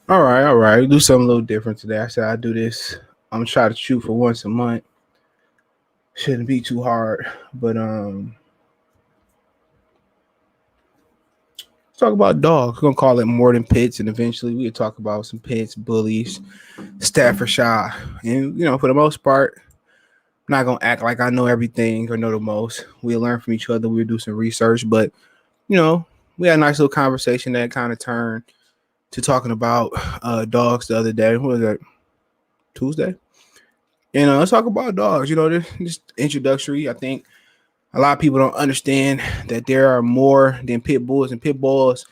All right. Do something a little different today. I said I do this. I'm gonna try to shoot for once a month. Shouldn't be too hard, but let's talk about dogs. We're gonna call it more than pits, and eventually we'll talk about some pits, bullies, Staffordshire, and for the most part, I'm not gonna act like I know everything or know the most. We'll learn from each other. We'll do some research, but you know, we had a nice little conversation that kind of turned to talking about dogs the other day. What was that? Tuesday. And let's talk about dogs. This introductory. I think a lot of people don't understand that there are more than pit bulls, and pit bulls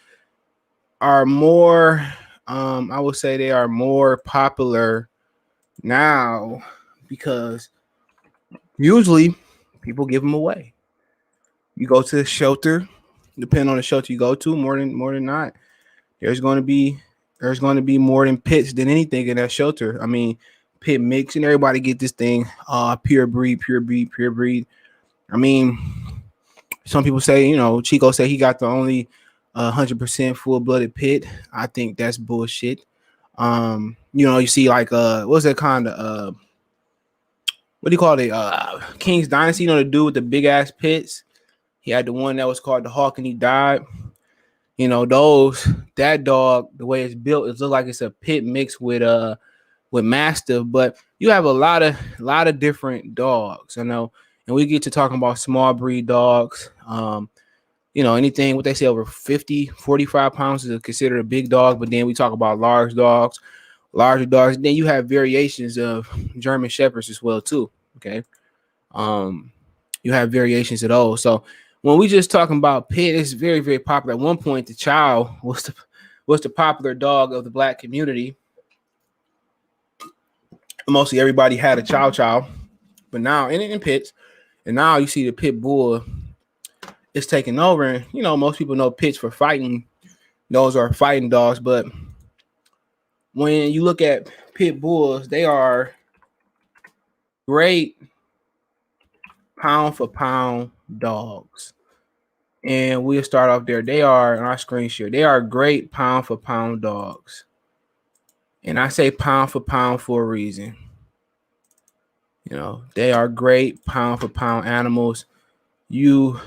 are more. I would say they are more popular now because usually people give them away. You go to the shelter, depending on the shelter you go to, more than not, there's going to be more than pits than anything in that shelter. I mean, pit mix and everybody get this thing, pure breed, pure breed, pure breed. I mean, some people say, Chico say he got the only 100% full blooded pit. I think that's bullshit. You see like what's that kind of what do you call it? King's Dynasty. The dude with the big ass pits. He had the one that was called the Hawk, and he died. That dog, the way it's built, it looks like it's a pit mixed with Mastiff, but you have a lot of different dogs. I know, and we get to talking about small breed dogs. Anything what they say over 50, 45 pounds is considered a big dog, but then we talk about larger dogs. Then you have variations of German Shepherds as well too. Okay, you have variations of those. So when we just talking about pit, it's very very popular. At one point, the Chow was the popular dog of the black community. Mostly everybody had a Chow, but now in pits, and now you see the pit bull is taking over. And most people know pits for fighting; those are fighting dogs. But when you look at pit bulls, they are great pound for pound dogs. And we'll start off there. They are on our screen share. They are great pound for pound dogs, and I say pound for pound for a reason. They are great pound for pound animals. You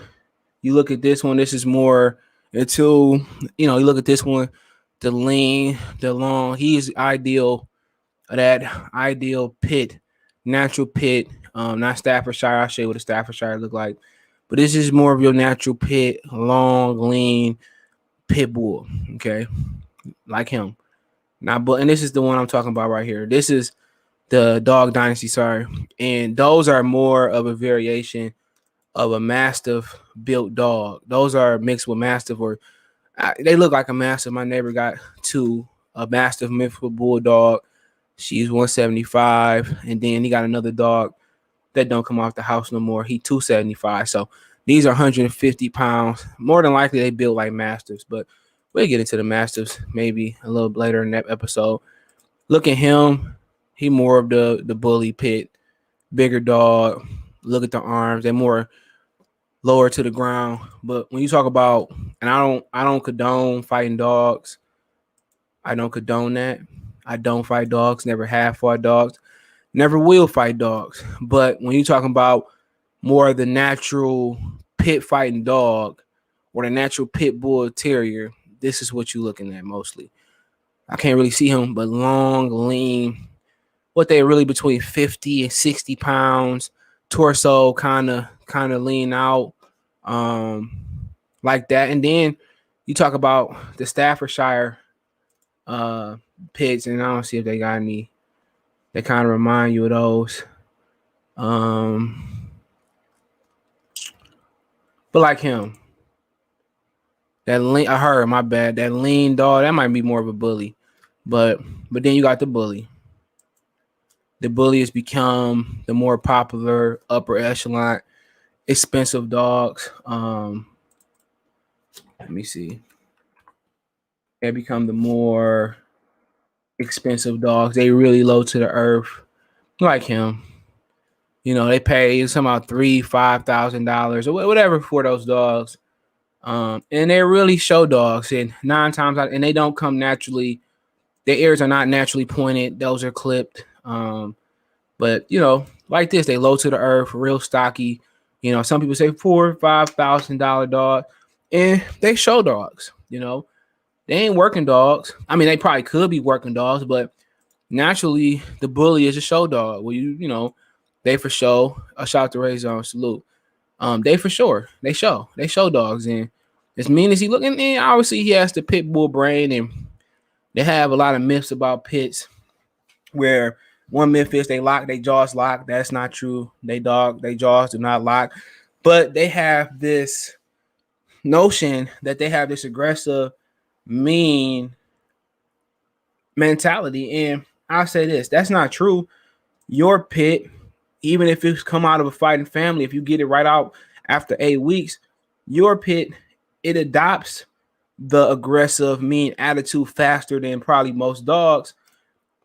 look at this one, this is more until you look at this one, the lean, the long. He's that ideal pit, natural pit, not Staffordshire. I'll show you what a Staffordshire look like. But this is more of your natural pit, long, lean pit bull. Okay. Like him. And this is the one I'm talking about right here. This is the Dog Dynasty, sorry. And those are more of a variation of a Mastiff built dog. Those are mixed with Mastiff, or they look like a Mastiff. My neighbor got a Mastiff mixed with Bulldog. She's 175, and then he got another dog that don't come off the house no more. He 275. So these are 150 pounds. More than likely they built like Mastiffs, but we'll get into the Mastiffs maybe a little later in that episode. Look at him. He more of the bully pit, bigger dog. Look at the arms; they're more lower to the ground. But when you talk about, and I don't condone fighting dogs. I don't condone that. I don't fight dogs. Never have fought dogs. Never will fight dogs. But when you're talking about more of the natural pit fighting dog or the natural pit bull terrier, this is what you're looking at mostly. I can't really see him, but long, lean. What they really between 50 and 60 pounds, torso kind of lean out, like that. And then you talk about the Staffordshire pits, and I don't see if they got any. They kind of remind you of those. But like him, that lean. My bad. That lean dog. That might be more of a bully, but then you got the bully. The bully has become the more popular upper echelon, expensive dogs. Let me see. They become the more expensive dogs. They really low to the earth, like him. They pay something about $3,000-$5,000 or whatever for those dogs. And they're really show dogs, and 9 times out, and they don't come naturally. their ears are not naturally pointed. Those are clipped. But like this, they low to the earth, real stocky. Some people say $4,000-$5,000 dog, and they show dogs. They ain't working dogs. I mean, they probably could be working dogs, but naturally, the bully is a show dog. Well, they for show. A shout out to Ray Zone, salute. They for sure. They show dogs, and as mean as he looking, and obviously he has the pit bull brain, and they have a lot of myths about pits, where one myth is they lock, they jaws lock. That's not true. They jaws do not lock, but they have this notion that they have this aggressive, mean mentality, and I'll say this: that's not true. Your pit, even if it's come out of a fighting family, if you get it right out after 8 weeks, your pit, it adopts the aggressive, mean attitude faster than probably most dogs.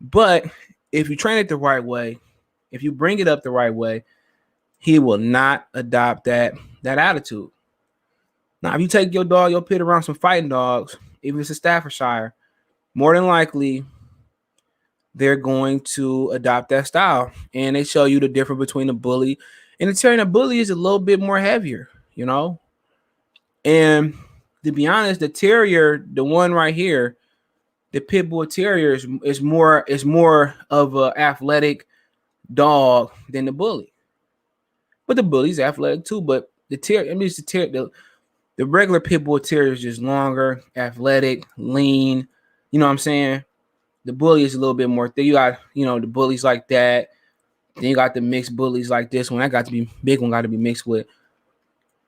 But if you train it the right way, if you bring it up the right way, he will not adopt that attitude. Now, if you take your pit around some fighting dogs, even if it's a Staffordshire, more than likely they're going to adopt that style. And they show you the difference between a bully and a terrier. A bully is a little bit more heavier, And to be honest, the terrier, the one right here, the pit bull terrier is more of an athletic dog than the bully. But the bully's athletic too. But the terrier, the regular pit bull terrier is just longer, athletic, lean. You know what I'm saying? The bully is a little bit more thick. You got, the bullies like that. Then you got the mixed bullies like this one. That got to be big one. Got to be mixed with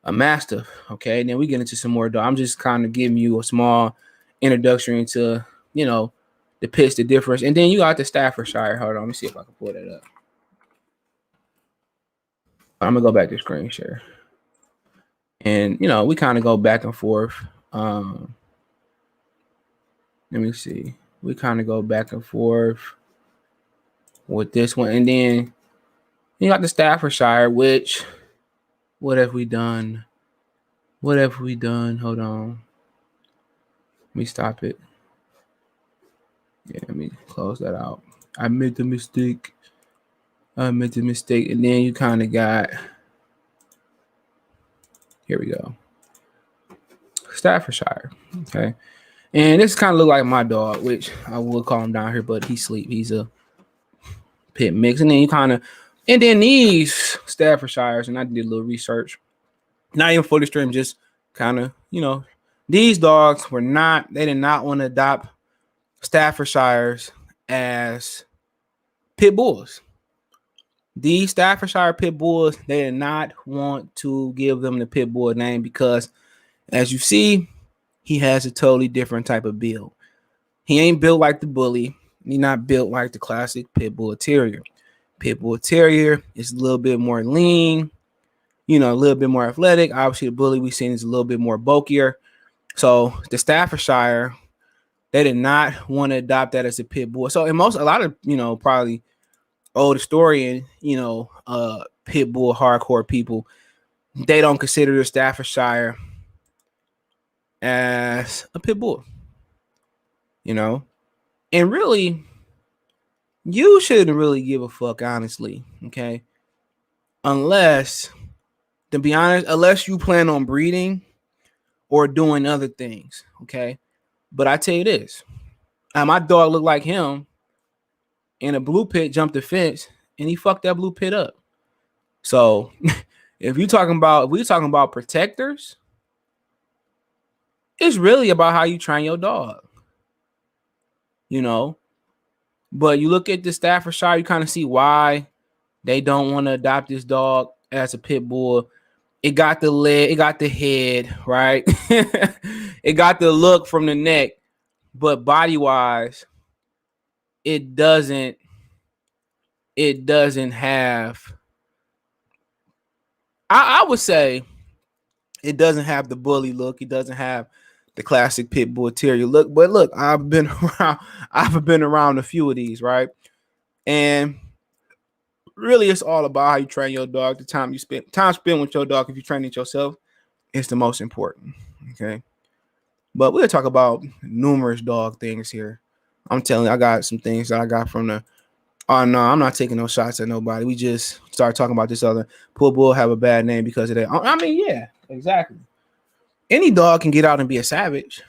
a mastiff. Okay, and then we get into some more dog. I'm just kind of giving you a small introduction into, the pits, the difference, and then you got the Staffordshire. Hold on, let me see if I can pull that up. I'm gonna go back to screen share, and we kind of go back and forth. Let me see. We kind of go back and forth with this one, and then you got the Staffordshire, which what have we done? Hold on. Let me stop it. Yeah, let me close that out. I made the mistake. And then you kind of got, here we go, Staffordshire. Okay. And this kind of look like my dog, which I will call him down here, but he's asleep. He's a pit mix. And then and then these Staffordshires, and I did a little research, not even fully stream, just kind of, these dogs they did not want to adopt Staffordshires as pit bulls. These Staffordshire pit bulls, they did not want to give them the pit bull name because, as you see, he has a totally different type of build. He ain't built like the bully. He's not built like the classic pit bull terrier. Pit bull terrier is a little bit more lean, a little bit more athletic. Obviously, the bully we've seen is a little bit more bulkier. So the Staffordshire, they did not want to adopt that as a pit bull. So a lot of, probably old historian, pit bull hardcore people, they don't consider the Staffordshire as a pit bull, and really, you shouldn't really give a fuck, honestly, okay? Unless you plan on breeding or doing other things, okay? But I tell you this, my dog looked like him, and a blue pit jumped the fence, and he fucked that blue pit up. So, if we're talking about protectors, it's really about how you train your dog, But you look at the Staffordshire, you kind of see why they don't want to adopt this dog as a pit bull. It got the leg, it got the head, right? It got the look from the neck, but body-wise, it doesn't have, I would say it doesn't have the bully look. It doesn't have the classic pit bull terrier look. But look, I've been around a few of these, right? And really, it's all about how you train your dog. The time spent with your dog, if you train it yourself, is the most important. Okay. But we'll talk about numerous dog things here. I'm telling you, I got some things that I got from the. Oh no, I'm not taking no shots at nobody. We just started talking about this other pit bull have a bad name because of that. I mean, yeah, exactly. Any dog can get out and be a savage.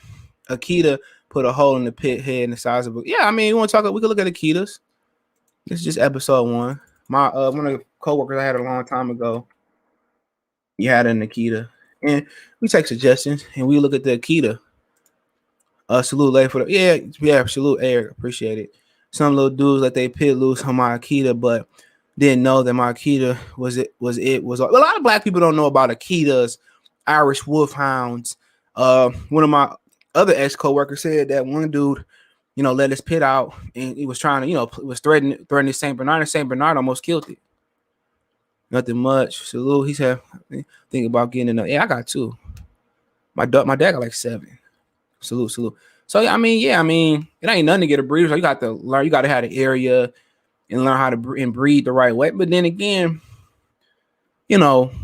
Akita put a hole in the pit head in the size of a. Yeah, I mean, you want to talk? We could look at Akitas. This is just episode one. My one of the coworkers I had a long time ago. He had an Akita, and we take suggestions and we look at the Akita. Salute late for the salute Eric, appreciate it. Some little dudes let they pit loose on my Akita, but didn't know that my Akita was a lot of black people don't know about Akitas, Irish Wolfhounds. One of my other ex coworkers said that one dude, let his pit out and he was trying to, was threatening Saint Bernard, and Saint Bernard almost killed it. Nothing much. Salute. He said, think about getting another. Yeah, I got two. My dad got like 7. Salute. So I mean, it ain't nothing to get a breeder. So you got to learn. You got to have the area and learn how to breed the right way. But then again, breeding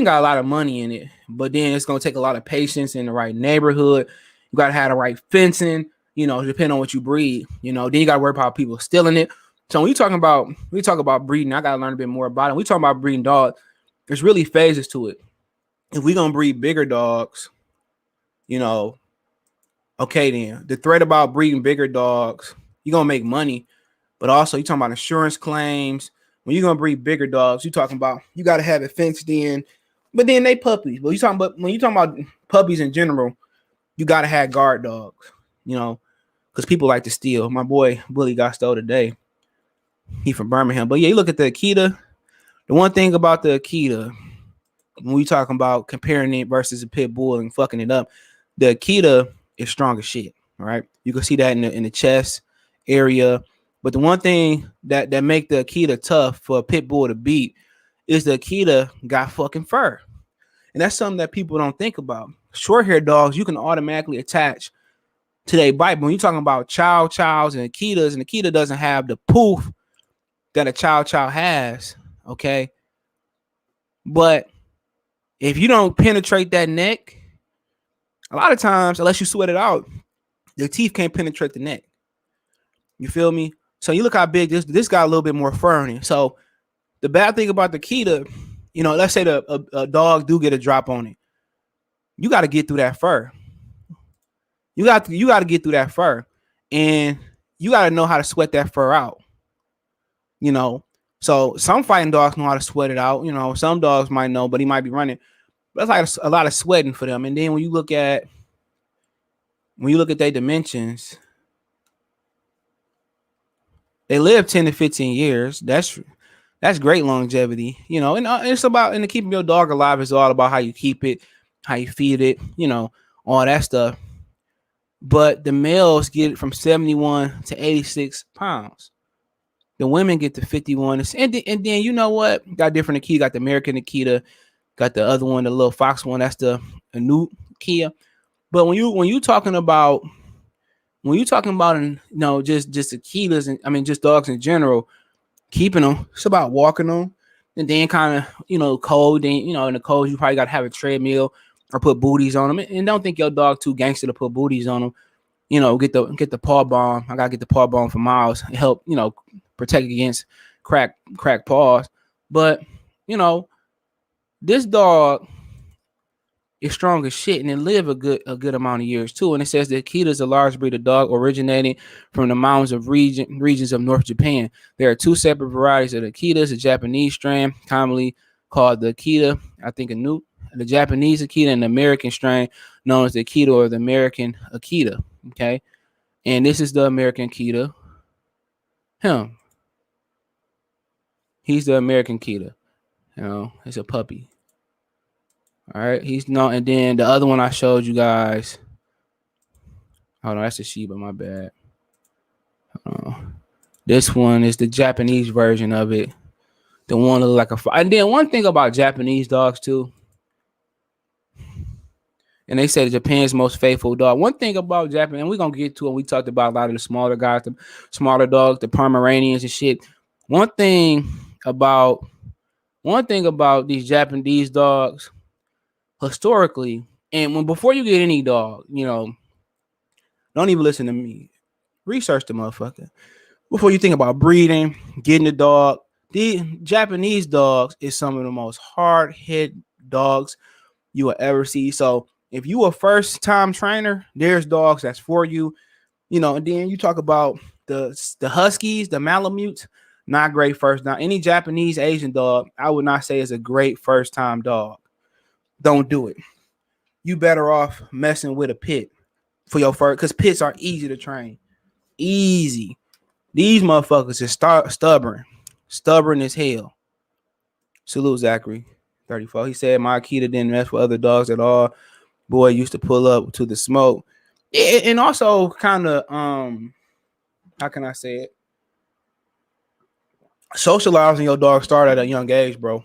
got a lot of money in it. But then it's gonna take a lot of patience in the right neighborhood. You got to have the right fencing. Depending on what you breed. Then you got to worry about people stealing it. So when we talk about breeding, I got to learn a bit more about it. When we talk about breeding dogs, there's really phases to it. If we gonna breed bigger dogs, okay, then the threat about breeding bigger dogs, you're gonna make money, but also you're talking about insurance claims. When you're gonna breed bigger dogs, you're talking about you gotta have it fenced in, but then they puppies. But when you talking about puppies in general, you gotta have guard dogs, because people like to steal. My boy Willie got stole today. He from Birmingham. But yeah, you look at the Akita. The one thing about the Akita, when we talking about comparing it versus a pit bull and fucking it up, the Akita is strong as shit. Right? You can see that in the chest area. But the one thing that make the Akita tough for a pit bull to beat is the Akita got fucking fur. And that's something that people don't think about. Short hair dogs, you can automatically attach to their bite. But when you're talking about chows and Akita doesn't have the poof that a chow has, okay? But if you don't penetrate that neck, a lot of times, unless you sweat it out, the teeth can't penetrate the neck. You feel me? So you look how big this got a little bit more fur in it. So the bad thing about the Akita, let's say a dog do get a drop on it, you got to get through that fur. You got to get through that fur, and you got to know how to sweat that fur out. So some fighting dogs know how to sweat it out. Some dogs might know, but he might be running. That's like a lot of sweating for them. And then when you look at their dimensions, they live 10 to 15 years. That's great longevity. And it's about, and keeping your dog alive is all about how you keep it, how you feed it, all that stuff. But the males get from 71 to 86 pounds. The women get to 51. And then you know what? Got different Akita. Got the American Akita. Got the other one, the little fox one. That's the new Kia. But when you talking about just Akitas, and just dogs in general, keeping them, it's about walking them. And then kind of, cold. Then, in the cold, you probably got to have a treadmill or put booties on them. And don't think your dog too gangster to put booties on them. Get the paw balm. I got to get the paw balm for Miles. Help, protect against crack paws. But this dog is strong as shit, and it live a good amount of years too. And it says the Akita is a large breed of dog originating from the mountains of regions of North Japan. There are 2 separate varieties of the Akitas: a Japanese strain, commonly called the Akita, I think Anu, the Japanese Akita, and the American strain known as the Akita or the American Akita. Okay, and this is the American Akita. He's the American Akita. It's a puppy. All right, he's not. And then the other one I showed you guys. Oh no, that's a Shiba. My bad. This one is the Japanese version of it. The one look like a. And then one thing about Japanese dogs too. And they say Japan's most faithful dog. One thing about Japan, and we're gonna get to it. We talked about a lot of the smaller guys, the smaller dogs, the Pomeranians and shit. One thing about these Japanese dogs, historically, and before you get any dog, Don't even listen to me. Research the motherfucker before you think about breeding, getting the dog. The Japanese dogs is some of the most hard hit dogs you will ever see. So if you a first time trainer, there's dogs that's for you. And then you talk about the Huskies, the Malamutes, not great first. Now, any Japanese Asian dog, I would not say is a great first time dog. Don't do it. You better off messing with a pit for your first, because pits are easy to train. Easy. These motherfuckers is stubborn as hell. Salute Zachary, 34. He said my Akita didn't mess with other dogs at all. Boy used to pull up to the smoke. Yeah, and also kind of how can I say it? Socializing your dog start at a young age, bro.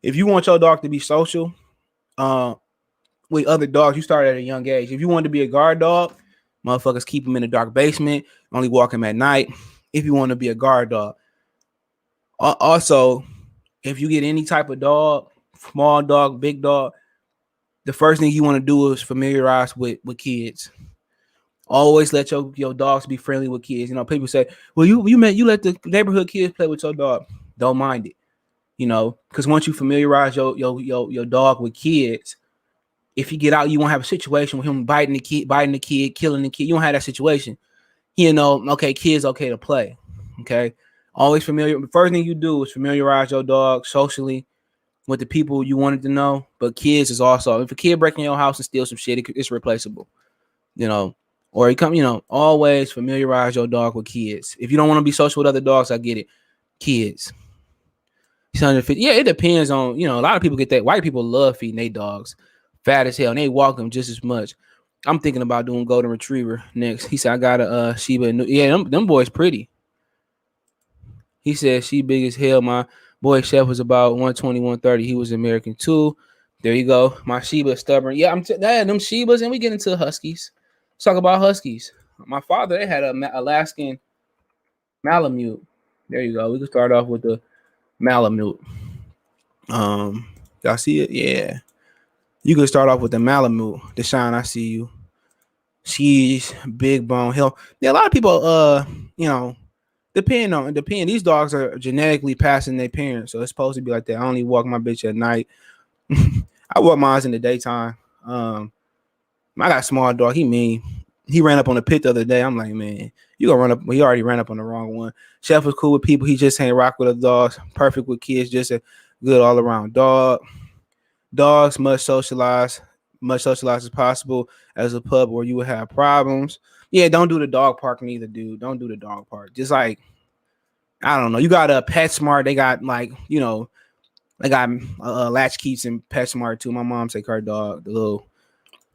If you want your dog to be social, with other dogs, you start at a young age. If you want to be a guard dog, motherfuckers keep him in a dark basement, only walk him at night. If you want to be a guard dog, also, if you get any type of dog, small dog, big dog, the first thing you want to do is familiarize with kids. Always let your dogs be friendly with kids. People say, well, you let the neighborhood kids play with your dog. Don't mind it. Because once you familiarize your dog with kids, if you get out, you won't have a situation with him biting the kid, killing the kid. You don't have that situation. Okay, kids okay to play. Okay. Always familiar. The first thing you do is familiarize your dog socially with the people you wanted to know. But kids is also, if a kid break in your house and steal some shit, it's replaceable. Or always familiarize your dog with kids. If you don't want to be social with other dogs, I get it. Kids. Yeah, it depends on, a lot of people get that. White people love feeding their dogs fat as hell, and they walk them just as much. I'm thinking about doing golden retriever next. He said, I got a Shiba. Yeah, them boys pretty. He said, she big as hell. My boy Chef was about 120, 130. He was American too. There you go. My Shiba is stubborn. Yeah, them Shibas, and we get into Huskies. Let's talk about Huskies. My father, they had a Alaskan Malamute. There you go. We can start off with the Malamute. Y'all see it? Yeah. You can start off with the Malamute. Deshaun, I see you. She's big bone hill. Yeah, a lot of people depend. These dogs are genetically passing their parents, so it's supposed to be like that. I only walk my bitch at night. I walk mine in the daytime. I got a small dog. He mean. He ran up on the pit the other day. I'm like, man, you gonna run up? He already ran up on the wrong one. Chef was cool with people. He just ain't rock with the dogs. Perfect with kids. Just a good all around dog. Dogs must socialize as possible as a pup, or you will have problems. Yeah, don't do the dog park neither, dude. Don't do the dog park. Just like, I don't know. You got a PetSmart. They got they got latchkeys and PetSmart too. My mom take her dog, the little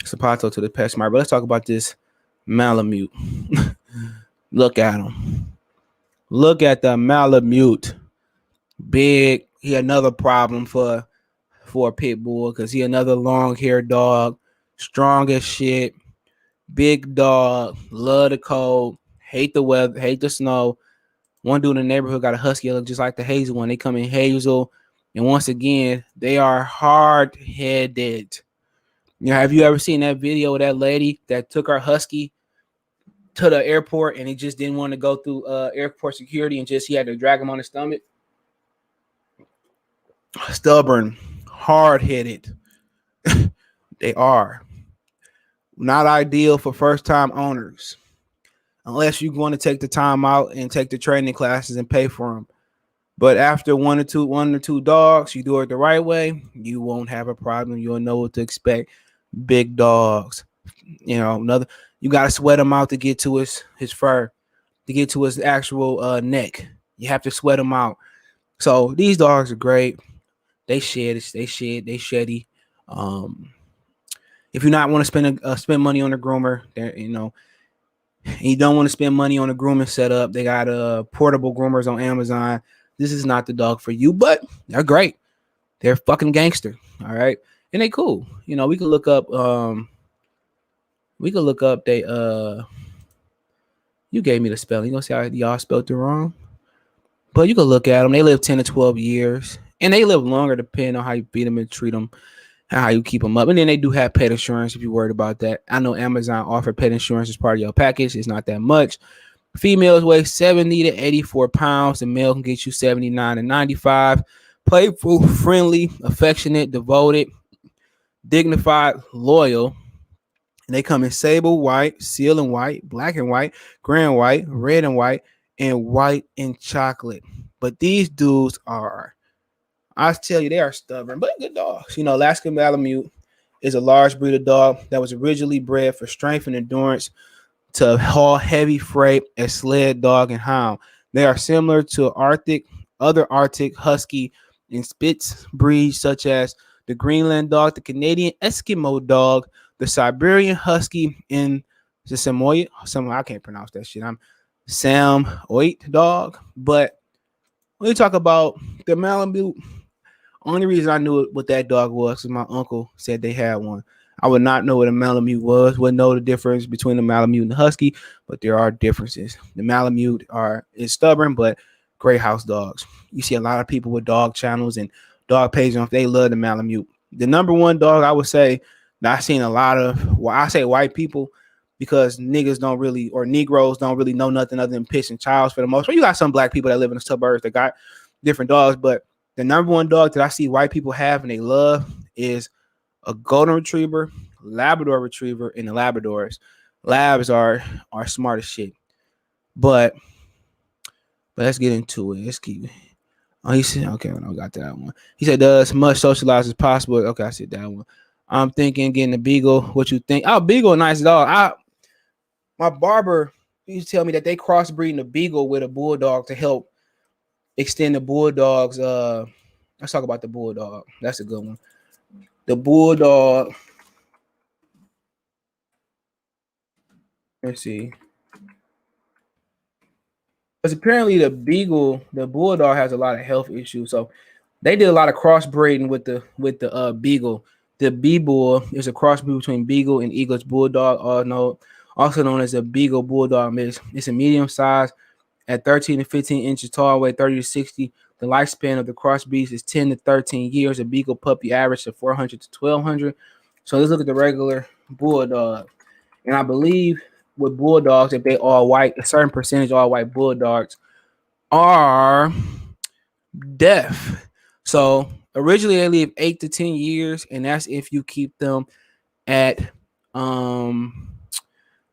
Zapato, to the PetSmart. But let's talk about this Malamute. Look at him. Look at the Malamute. Big. He another problem for a pit bull, because he another long-haired dog, strong as shit, big dog, love the cold, hate the weather, hate the snow. One dude in the neighborhood got a husky that look just like the hazel one. They come in hazel, and once again, they are hard-headed. Have you ever seen that video of that lady that took her husky to the airport, and he just didn't want to go through airport security, and he had to drag him on his stomach? Stubborn, hard-headed. They are not ideal for first-time owners, unless you're going to take the time out and take the training classes and pay for them. But after one or two dogs, you do it the right way, you won't have a problem. You'll know what to expect. Big dogs, you got to sweat him out to get to his fur, to get to his actual neck. You have to sweat him out. So these dogs are great. They sheddy. If you not want to spend money on a groomer, and you don't want to spend money on a grooming setup, they got portable groomers on Amazon. This is not the dog for you, but they're great. They're fucking gangster. All right. And they cool. We could look up you gave me the spelling. You gonna see how y'all spelled it wrong? But you can look at them. They live 10 to 12 years. And they live longer depending on how you feed them and treat them, how you keep them up. And then they do have pet insurance if you're worried about that. I know Amazon offer pet insurance as part of your package. It's not that much. Females weigh 70 to 84 pounds. The male can get you 79 to 95. Playful, friendly, affectionate, devoted, dignified, loyal. And they come in sable white, seal and white, black and white, gray and white, red and white and chocolate. But these dudes are, I tell you, they are stubborn, but good dogs. You know, Alaska Malamute is a large breed of dog that was originally bred for strength and endurance to haul heavy freight as sled dog and hound. They are similar to other Arctic Husky and Spitz breeds such as the Greenland dog, the Canadian Eskimo dog, the Siberian Husky, and the Samoyed. I can't pronounce that shit. I'm Samoyed dog. But when you talk about the Malamute, only reason I knew what that dog was my uncle said they had one. I would not know what a Malamute was, wouldn't know the difference between the Malamute and the Husky, but there are differences. The Malamute is stubborn, but great house dogs. You see a lot of people with dog channels and dog pages, they love the Malamute. The number one dog I would say that I've seen a lot of, well, I say white people, because niggas don't really, or Negroes don't really know nothing other than piss and chows for the most part. You got some black people that live in the suburbs that got different dogs, but the number one dog that I see white people have and they love is a golden retriever, Labrador retriever, and the Labradors. Labs are smart as shit. But let's get into it. Let's keep it. Oh, he said, okay, I got that one. He said, does as much socialize as possible. Okay, I said that one. I'm thinking getting a beagle. What you think? Oh, beagle, nice dog. My barber used to tell me that they crossbreeding a beagle with a bulldog to help extend the bulldog's. Let's talk about the bulldog. That's a good one. The bulldog. Let's see. Because apparently the bulldog has a lot of health issues. So they did a lot of crossbreeding with the beagle. The beagle is a crossbreed between beagle and English bulldog, also known as a beagle bulldog mix. It's a medium size at 13 to 15 inches tall, weight 30 to 60. The lifespan of the crossbreeds is 10 to 13 years. A beagle puppy average of 400 to 1200. So let's look at the regular bulldog. And I believe with bulldogs, if they all white, a certain percentage all white bulldogs are deaf. So originally they live 8 to 10 years, and that's if you keep them at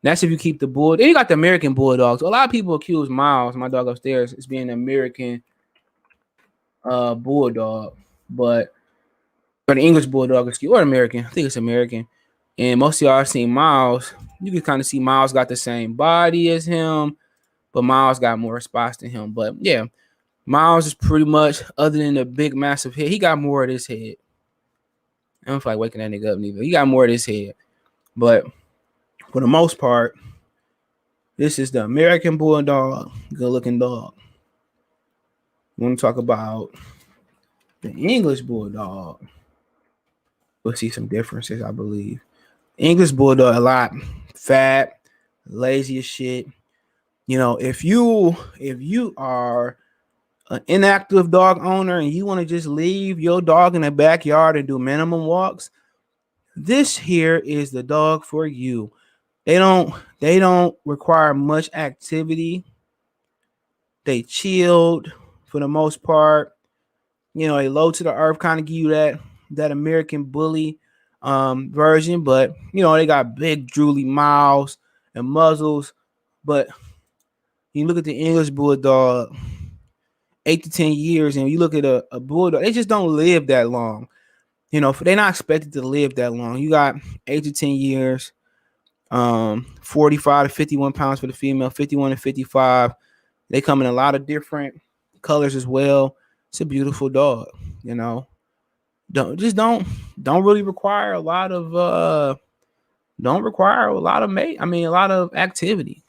that's if you keep the bull. Then you got the American bulldogs. A lot of people accuse Miles, my dog upstairs, as being an American bulldog, but or the English bulldog, or American. I think it's American. And most of y'all have seen Miles. You can kind of see Miles got the same body as him, but Miles got more spots than him. But yeah, Miles is pretty much, other than the big massive head, he got more of this head. I don't feel like waking that nigga up neither. He got more of this head. But for the most part, this is the American bulldog, good looking dog. We want to talk about the English bulldog. We'll see some differences, I believe. English bulldog a lot fat, lazy as shit. You know, if you are an inactive dog owner and you want to just leave your dog in the backyard and do minimum walks, this here is the dog for you. They don't require much activity. They chilled for the most part. You know, they low to the earth, kind of give you that American bully version, but you know, they got big drooly mouths and muzzles. But you look at the English bulldog, 8 to 10 years, and you look at a bulldog, they just don't live that long. You know, they're not expected to live that long. You got 8 to 10 years, 45 to 51 pounds for the female, 51 to 55. They come in a lot of different colors as well. It's a beautiful dog, you know. Don't really require a lot of a lot of activity.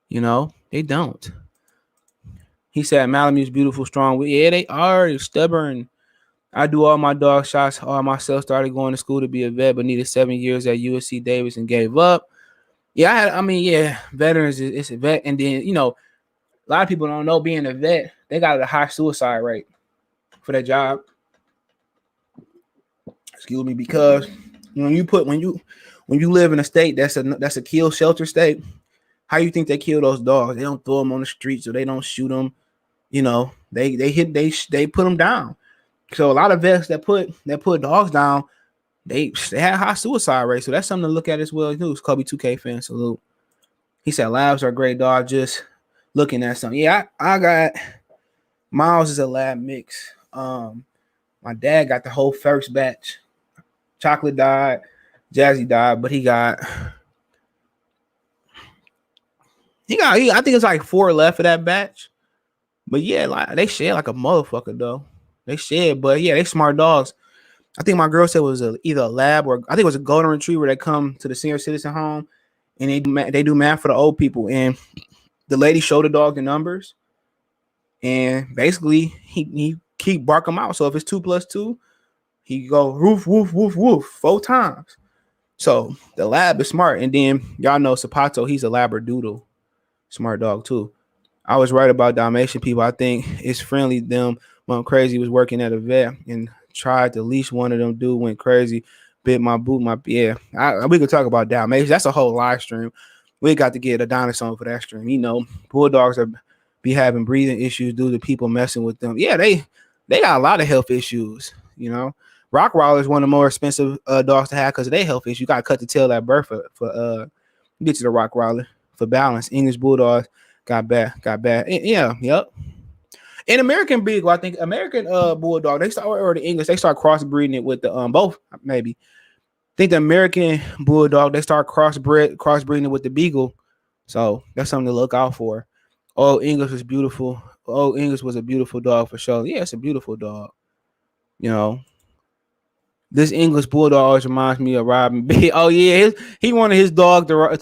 You know, they don't. He said Malamute's beautiful, strong. Yeah, they are. They're stubborn. I do all my dog shots. All myself started going to school to be a vet, but needed 7 years at USC Davis and gave up. Yeah, veterans it's a vet, and then you know, a lot of people don't know being a vet, they got a high suicide rate for that job. Excuse me, because when you live in a state that's a kill shelter state, how you think they kill those dogs? They don't throw them on the streets or they don't shoot them. They put them down. So a lot of vets that put dogs down, they had high suicide rates. So that's something to look at as well. Too. Kobe 2K fan salute. He said labs are great dog. Just looking at something. Yeah, I got Miles is a lab mix. My dad got the whole first batch. Chocolate died, Jazzy died, but he got I think it's like 4 left of that batch. But yeah, like they shed like a motherfucker though. They shed, but yeah, they smart dogs. I think my girl said it was either a lab or I think it was a golden retriever that come to the senior citizen home and they do math for the old people. And the lady showed the dog the numbers, and basically he keep barking them out. So if it's 2 + 2, he go woof woof woof woof 4 times. So the lab is smart. And then y'all know Zapato, he's a labradoodle, smart dog too. I was right about Dalmatian people. I think it's friendly. Them went crazy. Was working at a vet and tried to leash one of them. Dude went crazy, bit my boot. We could talk about Dalmatians. That's a whole live stream. We got to get a dinosaur for that stream. Bulldogs are be having breathing issues due to people messing with them. Yeah, they got a lot of health issues. Rottweiler is one of the more expensive dogs to have because of their health issues. You got to cut the tail at birth for get to the Rottweiler for balance. English Bulldogs got bad. Yeah, yep. In American Beagle, I think American Bulldog, or the English, they start crossbreeding it with the both maybe. I think the American Bulldog, they start crossbreeding it with the Beagle. So that's something to look out for. Old English was beautiful. Old English was a beautiful dog for sure. Yeah, it's a beautiful dog. This English Bulldog always reminds me of Robin B. Oh yeah, he wanted his dog to ride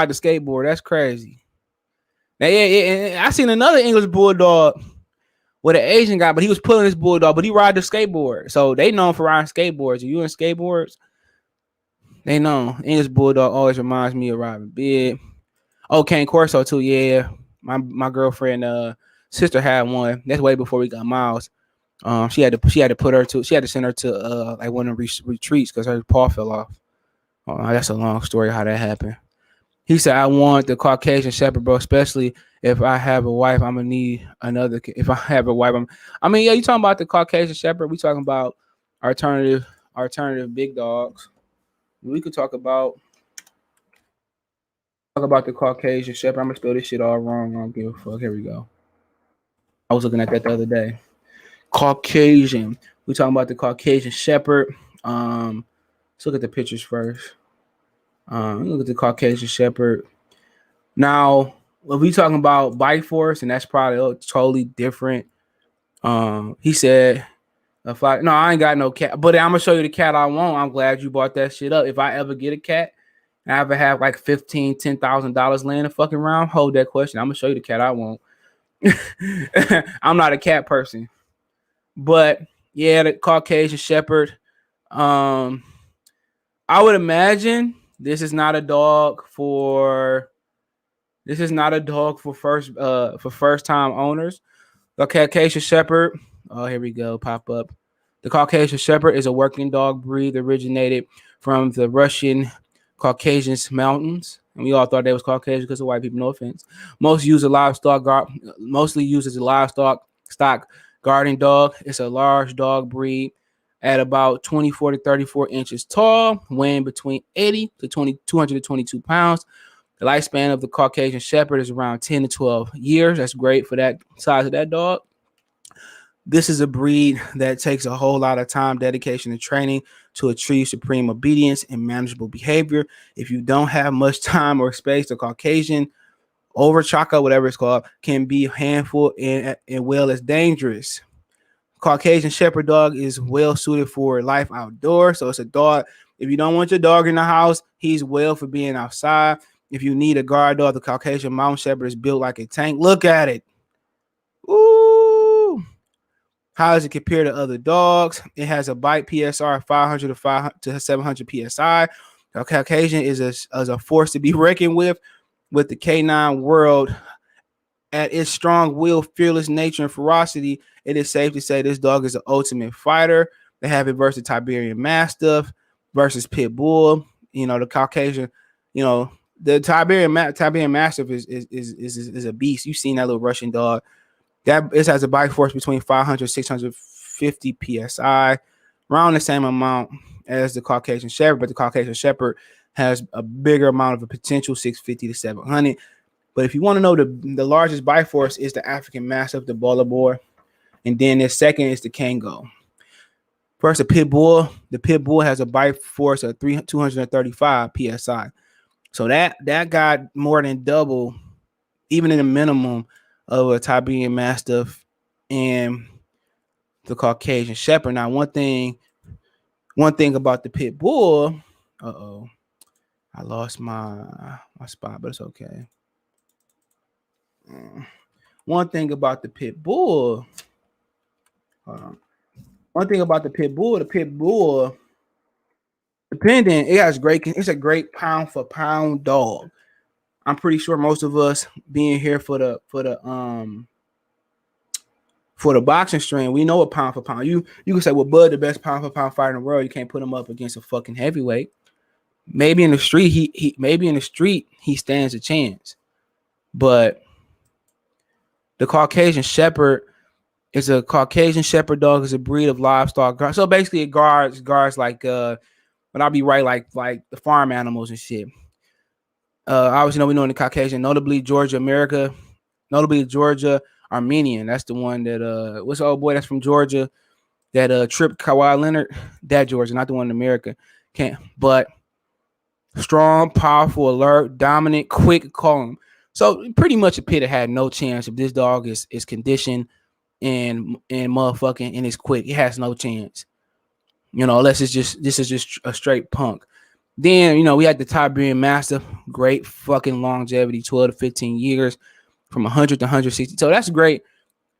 the skateboard. That's crazy. Now, yeah, I seen another English Bulldog with an Asian guy, but he was pulling his Bulldog, but he ride the skateboard. So they known for riding skateboards. Are you in skateboards? They know. English Bulldog always reminds me of Robin Big. Oh, Cane Corso too. Yeah, my girlfriend sister had one. That's way before we got Miles. She had to send her to like one of the retreats because her paw fell off. That's a long story how that happened. He said, I want the Caucasian Shepherd, bro, especially if I have a wife, I'm going to need another. If I have a wife, yeah, you talking about the Caucasian Shepherd. We talking about alternative big dogs. We could talk about the Caucasian Shepherd. I'm going to spell this shit all wrong. I don't give a fuck. Here we go. I was looking at that the other day. Caucasian. We talking about the Caucasian Shepherd. Let's look at the pictures first. Look at the Caucasian Shepherd. Now, when we talking about bite force, and that's probably totally different. He said, I ain't got no cat, but I'm gonna show you the cat I want. I'm glad you bought that shit up. If I ever get a cat, and I ever have like $10,000 laying a fucking around, hold that question. I'm gonna show you the cat I want. I'm not a cat person, but yeah, the Caucasian Shepherd. I would imagine this is not a dog for first time owners. The Caucasian Shepherd. Oh, here we go. Pop up. The Caucasian Shepherd is a working dog breed that originated from the Russian Caucasian mountains, and we all thought they was Caucasian because of white people. No offense. Mostly used as a livestock stock guarding dog. It's a large dog breed at about 24 to 34 inches tall, weighing between 80 to 222 pounds. The lifespan of the Caucasian Shepherd is around 10 to 12 years. That's great for that size of that dog. This is a breed that takes a whole lot of time, dedication, and training to achieve supreme obedience and manageable behavior. If you don't have much time or space, the Caucasian over chocolate, whatever it's called, can be a handful and well as dangerous. Caucasian Shepherd dog is well suited for life outdoors. So it's a dog. If you don't want your dog in the house, he's well for being outside. If you need a guard dog, the Caucasian Mountain Shepherd is built like a tank. Look at it. Ooh. How does it compare to other dogs? It has a bite PSR of 500 to 700 PSI. The Caucasian is a force to be reckoned with the canine world. At its strong will, fearless nature, and ferocity, it is safe to say this dog is an ultimate fighter. They have it versus Siberian Mastiff versus Pit Bull. You know, the Caucasian, you know, the Siberian Mastiff is a beast. You've seen that little Russian dog. That it has a bite force between 500 650 psi, around the same amount as the Caucasian Shepherd, but the Caucasian Shepherd has a bigger amount of a potential 650 to 700. But if you want to know the largest bite force is the African Mastiff, the Boer, and then the second is the Kango. First, the Pit Bull. The Pit Bull has a bite force of 235 psi. So that got more than double, even in the minimum, of a Siberian Mastiff and the Caucasian Shepherd. Now, one thing about the Pit Bull, I lost my spot, but it's okay. One thing about the Pit Bull, the Pit Bull, depending, it's a great pound for pound dog. I'm pretty sure most of us being here for the boxing stream, we know a pound for pound. You can say, well, Bud, the best pound for pound fighter in the world, you can't put him up against a fucking heavyweight. Maybe in the street, he stands a chance. But the Caucasian Shepherd is a Caucasian Shepherd dog, is a breed of livestock. So basically it guards like but I'll be right, like the farm animals and shit. Obviously, we know in the Caucasian, notably Georgia Armenian. That's the one that what's the old boy that's from Georgia that tripped Kawhi Leonard? That Georgia, not the one in America. But strong, powerful, alert, dominant, quick, calm. So pretty much a Pit had no chance if this dog is conditioned and motherfucking and it's quick. It has no chance. You know, unless this is just a straight punk. Then, you know, we had the Siberian Mastiff, great fucking longevity, 12 to 15 years, from 100 to 160. So that's great.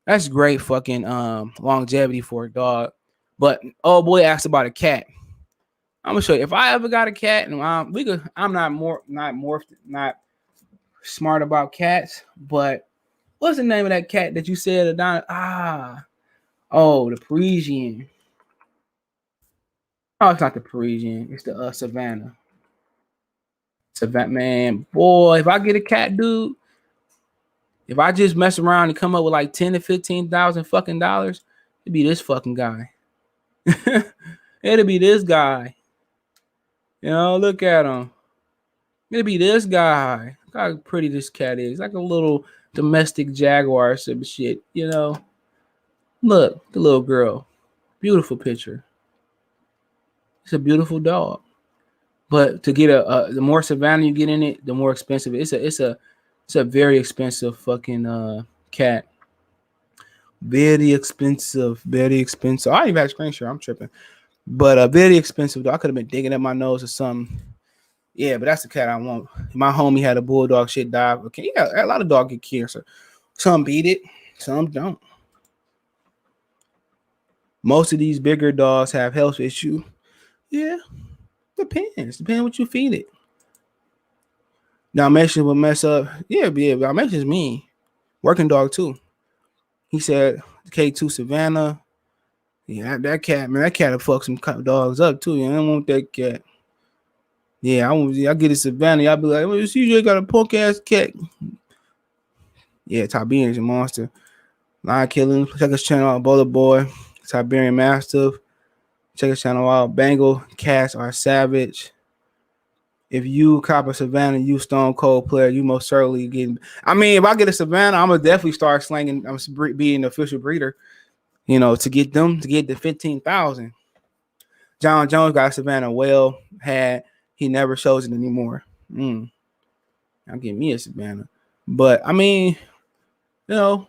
That's great fucking longevity for a dog. But oh boy asked about a cat. I'm gonna show you. If I ever got a cat, and I'm not smart about cats, but what's the name of that cat that you said? The Parisian. Oh, it's not the Parisian. It's the Savannah. Savannah, man, boy. If I get a cat, dude, if I just mess around and come up with like $10,000 to $15,000 fucking dollars, it'd be this fucking guy. It'll be this guy. You know, look at him. It'll be this guy. Look how pretty this cat is. Like a little domestic jaguar or some shit. You know, look, the little girl. Beautiful picture. It's a beautiful dog. But to get the more Savannah you get in it, the more expensive. It's a very expensive fucking cat. Very expensive. Very expensive. I even had a screen share. I'm tripping. But very expensive. I could have been digging at my nose or something. Yeah, but that's the cat I want. My homie had a bulldog, shit died. Okay, yeah, a lot of dogs get cancer. Some beat it, some don't. Most of these bigger dogs have health issue. Yeah, depends. Depends what you feed it. Dalmatian will mess up. Yeah, Dalmatian's mean. Working dog too. He said K2 Savannah. Yeah, that cat, man, that cat will fuck some dogs up too. I don't want that cat. Yeah, I get a Savannah. Y'all be like, well, you just got a punk ass cat. Yeah, Siberian's a monster. Lion killing. Check his channel out, Bowler Boy, Siberian Mastiff. Check his channel out. Bengal cats are savage. If you cop a Savannah, you Stone Cold player, you most certainly getting. I mean, if I get a Savannah, I'm gonna definitely start slanging. I'm being the official breeder. You know, to get the 15,000. John Jones got Savannah. He never shows it anymore. I'll give me a Savannah. But I mean, you know.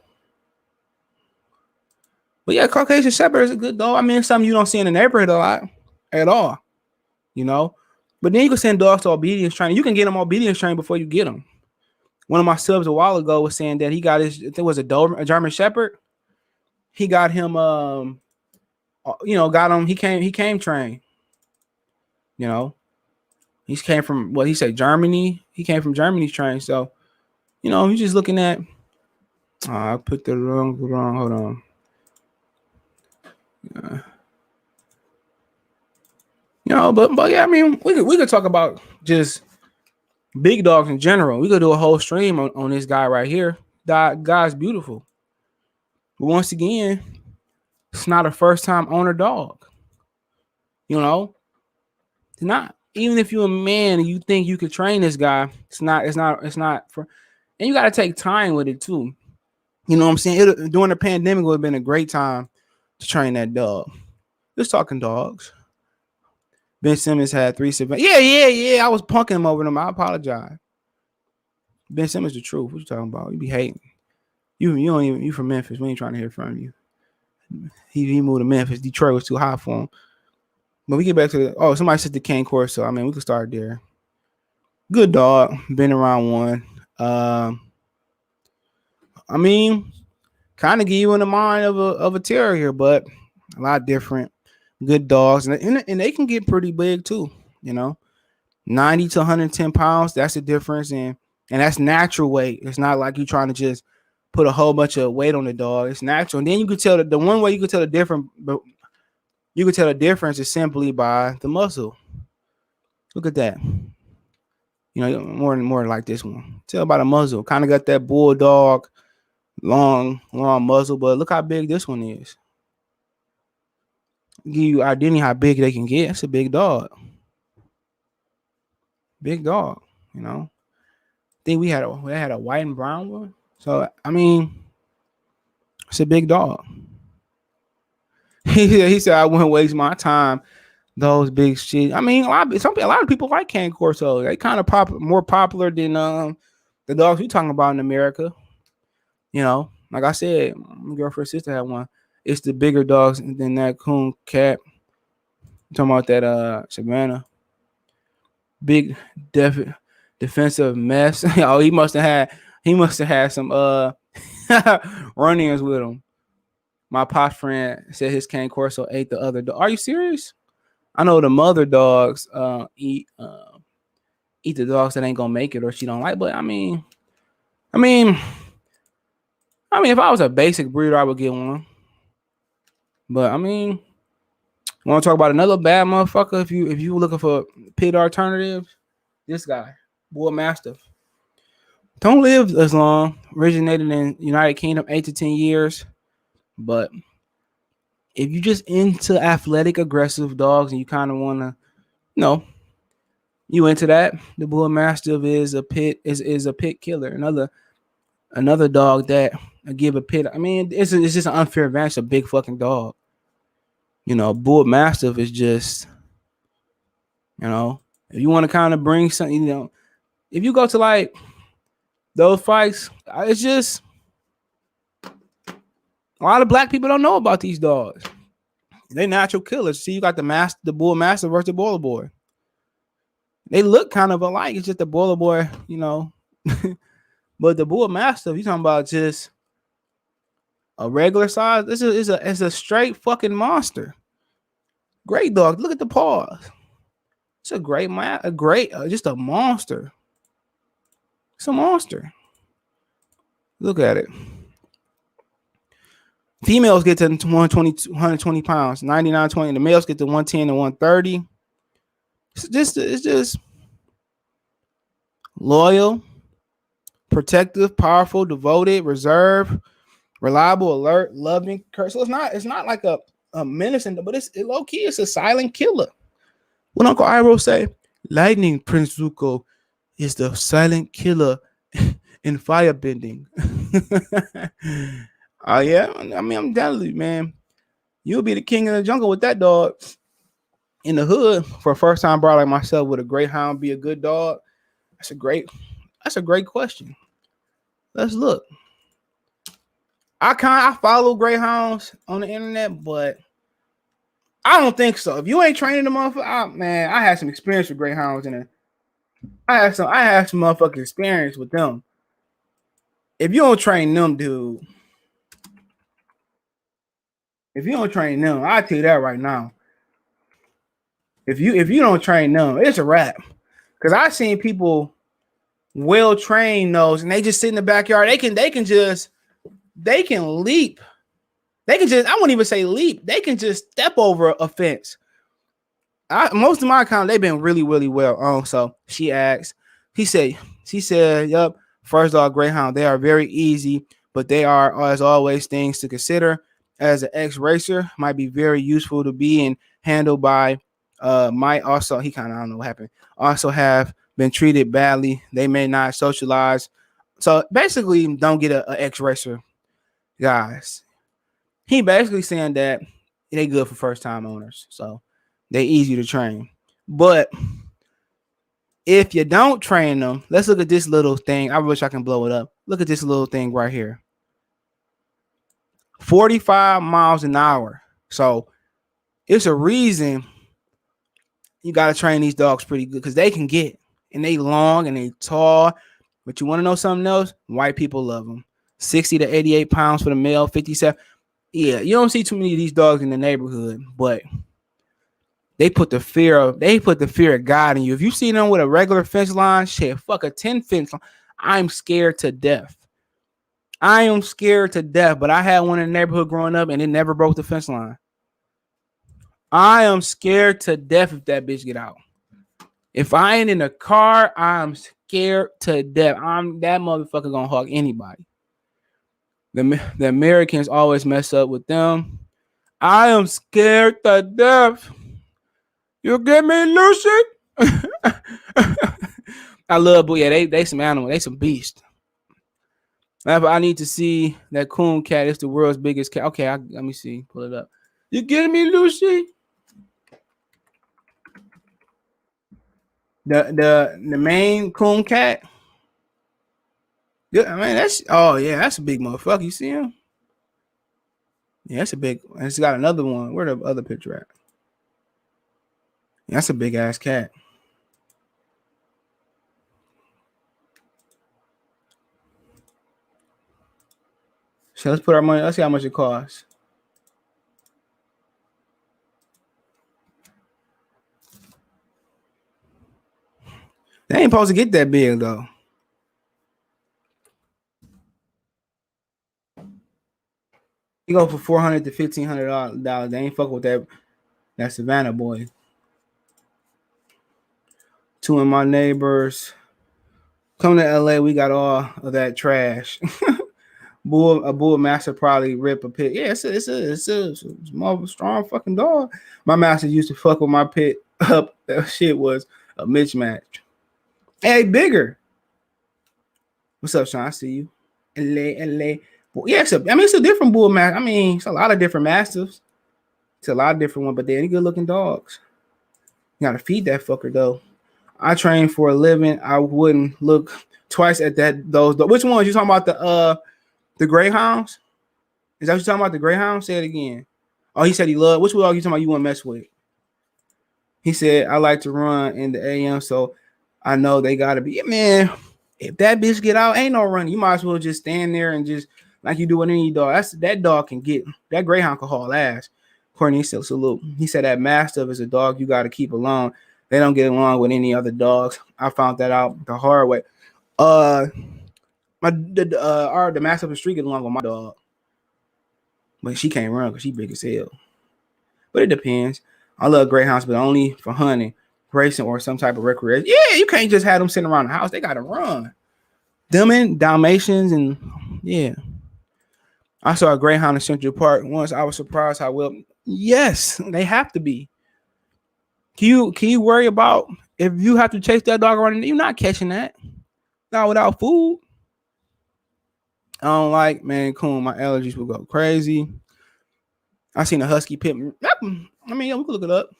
But yeah, Caucasian Shepherd is a good dog. I mean, it's something you don't see in the neighborhood a lot at all. You know. But then you can send dogs to obedience training. You can get them obedience training before you get them. One of my subs a while ago was saying that he got a German Shepherd. He got him he came trained. You know. He came from what he said, Germany. He came from Germany's train. So, you know, he's just looking at. I put the wrong. Hold on. But yeah, I mean, we could talk about just big dogs in general. We could do a whole stream on this guy right here. That guy's beautiful. But once again, it's not a first time owner dog. You know, it's not. Even if you're a man and you think you could train this guy, it's not for. And you got to take time with it too. You know what I'm saying? During the pandemic would have been a great time to train that dog. Just talking dogs. Ben Simmons had 3 Yeah. I was punking him over them. I apologize. Ben Simmons the truth. What you talking about? You be hating. You don't even you from Memphis. We ain't trying to hear from you. He moved to Memphis. Detroit was too high for him. But we get back to somebody said the Cane Corso. I mean, we could start there. Good dog. Been around one. I mean, kind of give you in the mind of a terrier, but a lot different. Good dogs, and they can get pretty big too. 90 to 110 pounds. That's the difference, and that's natural weight. It's not like you trying to just put a whole bunch of weight on the dog. It's natural, and then you could tell the one way you could tell the difference, but you could tell the difference is simply by the muscle. Look at that. More like this one. Tell by the muzzle. Kind of got that bulldog, long muzzle, but look how big this one is. Give you identity how big they can get. It's a big dog. Big dog. I think we had a white and brown one. So I mean, it's a big dog. He said I wouldn't waste my time. Those big shit. I mean, a lot of people like Cane Corso. They kind of more popular than the dogs we talking about in America. Like I said, my girlfriend's sister had one. It's the bigger dogs than that coon cat. I'm talking about that Savannah. Big defensive mess. Oh, he must have had some run-ins with him. My pop friend said his Cane Corso ate the other dog. Are you serious? I know the mother dogs eat the dogs that ain't gonna make it or she don't like. But I mean, if I was a basic breeder, I would get one. But I mean, want to talk about another bad motherfucker? If you looking for pit alternatives, this guy, Bull Mastiff, don't live as long. Originated in United Kingdom, 8 to 10 years. But if you just into athletic, aggressive dogs and you kind of want to, you into that, the Bull Mastiff is a pit killer. Another dog that give a pit. I mean, it's just an unfair advantage. A big fucking dog. Bull Mastiff is just, if you want to kind of bring something, if you go to like those fights, it's just a lot of black people don't know about these dogs. They natural killers. See, you got the Bull Mastiff versus the Boiler Boy. They look kind of alike. It's just the Boiler Boy, But the Bull Mastiff, you talking about just a regular size? This is a straight fucking monster. Great dog. Look at the paws. It's a great just a monster. It's a monster. Look at it. Females get to 120 pounds, 99.20. The males get to 110 to 130. It's just loyal, protective, powerful, devoted, reserved, reliable, alert, loving. So it's not like a menacing, but it's low key. It's a silent killer. What Uncle Iroh say? Lightning Prince Zuko is the silent killer in firebending. Yeah. I mean, I'm telling you, man. You'll be the king of the jungle with that dog. In the hood, for a first time bride like myself, would a greyhound be a good dog? That's a great question. Let's look. I follow greyhounds on the internet, but I don't think so. If you ain't training the motherfucker, man, I had some experience with greyhounds, and I had some motherfucking experience with them. If you don't train them, dude. If you don't train them, I'll tell you that right now. If you don't train them, it's a wrap. Because I've seen people well trained those, and they just sit in the backyard. They can leap. They can just, I won't even say leap. They can just step over a fence. most of my account, they've been really, really well on. So she asked, she said, yep, first dog Greyhound, they are very easy, but they are, as always, things to consider. As an ex-racer, might be very useful to be and handled by, might also, he kind of, I don't know what happened, also have been treated badly. They may not socialize. So basically, don't get a ex-racer, guys. He basically saying that they good for first-time owners. So they easy to train. But if you don't train them, let's look at this little thing. I wish I can blow it up. Look at this little thing right here. 45 miles an hour. So it's a reason you got to train these dogs pretty good because they can get, and they long and they tall. But you want to know something else? White people love them. 60 to 88 pounds for the male, 57. Yeah, you don't see too many of these dogs in the neighborhood, but they put the fear of God in you. If you see them with a regular fence line, shit, fuck a 10 fence line, I'm scared to death. I am scared to death, but I had one in the neighborhood growing up and it never broke the fence line. I am scared to death if that bitch get out. If I ain't in a car, I'm scared to death. I'm that motherfucker gonna hug anybody. The Americans always mess up with them. I am scared to death. You get me, Lucy? I love, but yeah, they some animal. They some beast. I need to see that coon cat. It's the world's biggest cat. Okay, let me see. Pull it up. You getting me, Lucy? The main coon cat. Yeah, I mean that's that's a big motherfucker. You see him? Yeah, that's a big. And it's got another one. Where the other picture at? Yeah, that's a big ass cat. So let's put our money. Let's see how much it costs. They ain't supposed to get that big though. You go for $400 to $1,500. They ain't fuck with that Savannah boy. Two of my neighbors come to LA. We got all of that trash. A bull master probably rip a pit. Yeah, it's a small, strong fucking dog. My master used to fuck with my pit up. That shit was a mismatch. Hey, bigger. What's up, Sean? I see you. LA. Yeah, it's a different bull master. I mean, it's a lot of different masters. It's a lot of different ones, but they're any good looking dogs. You gotta feed that fucker though. I train for a living. I wouldn't look twice at those. Which ones you talking about? The Greyhounds? Is that what you talking about? The Greyhounds? Say it again. Oh, he said he loved. Which dog you talking about? You want to mess with? He said I like to run in the AM, so I know they gotta be. Man, if that bitch get out, ain't no running. You might as well just stand there and just like you do with any dog. That dog can get that Greyhound can haul ass. Courtney said salute. He said that Mastiff is a dog you got to keep alone. They don't get along with any other dogs. I found that out the hard way. The Mastiff is street get along with my dog, but she can't run because she big as hell. But it depends. I love Greyhounds, but only for hunting, racing, or some type of recreation. Yeah, you can't just have them sitting around the house. They got to run. Them and Dalmatians and yeah. I saw a Greyhound in Central Park once. I was surprised how well. Yes, they have to be. Can you worry about if you have to chase that dog around? You're not catching that. Not without food. I don't like man coon. My allergies will go crazy. I seen a husky pit. I mean, yeah, we can look it up.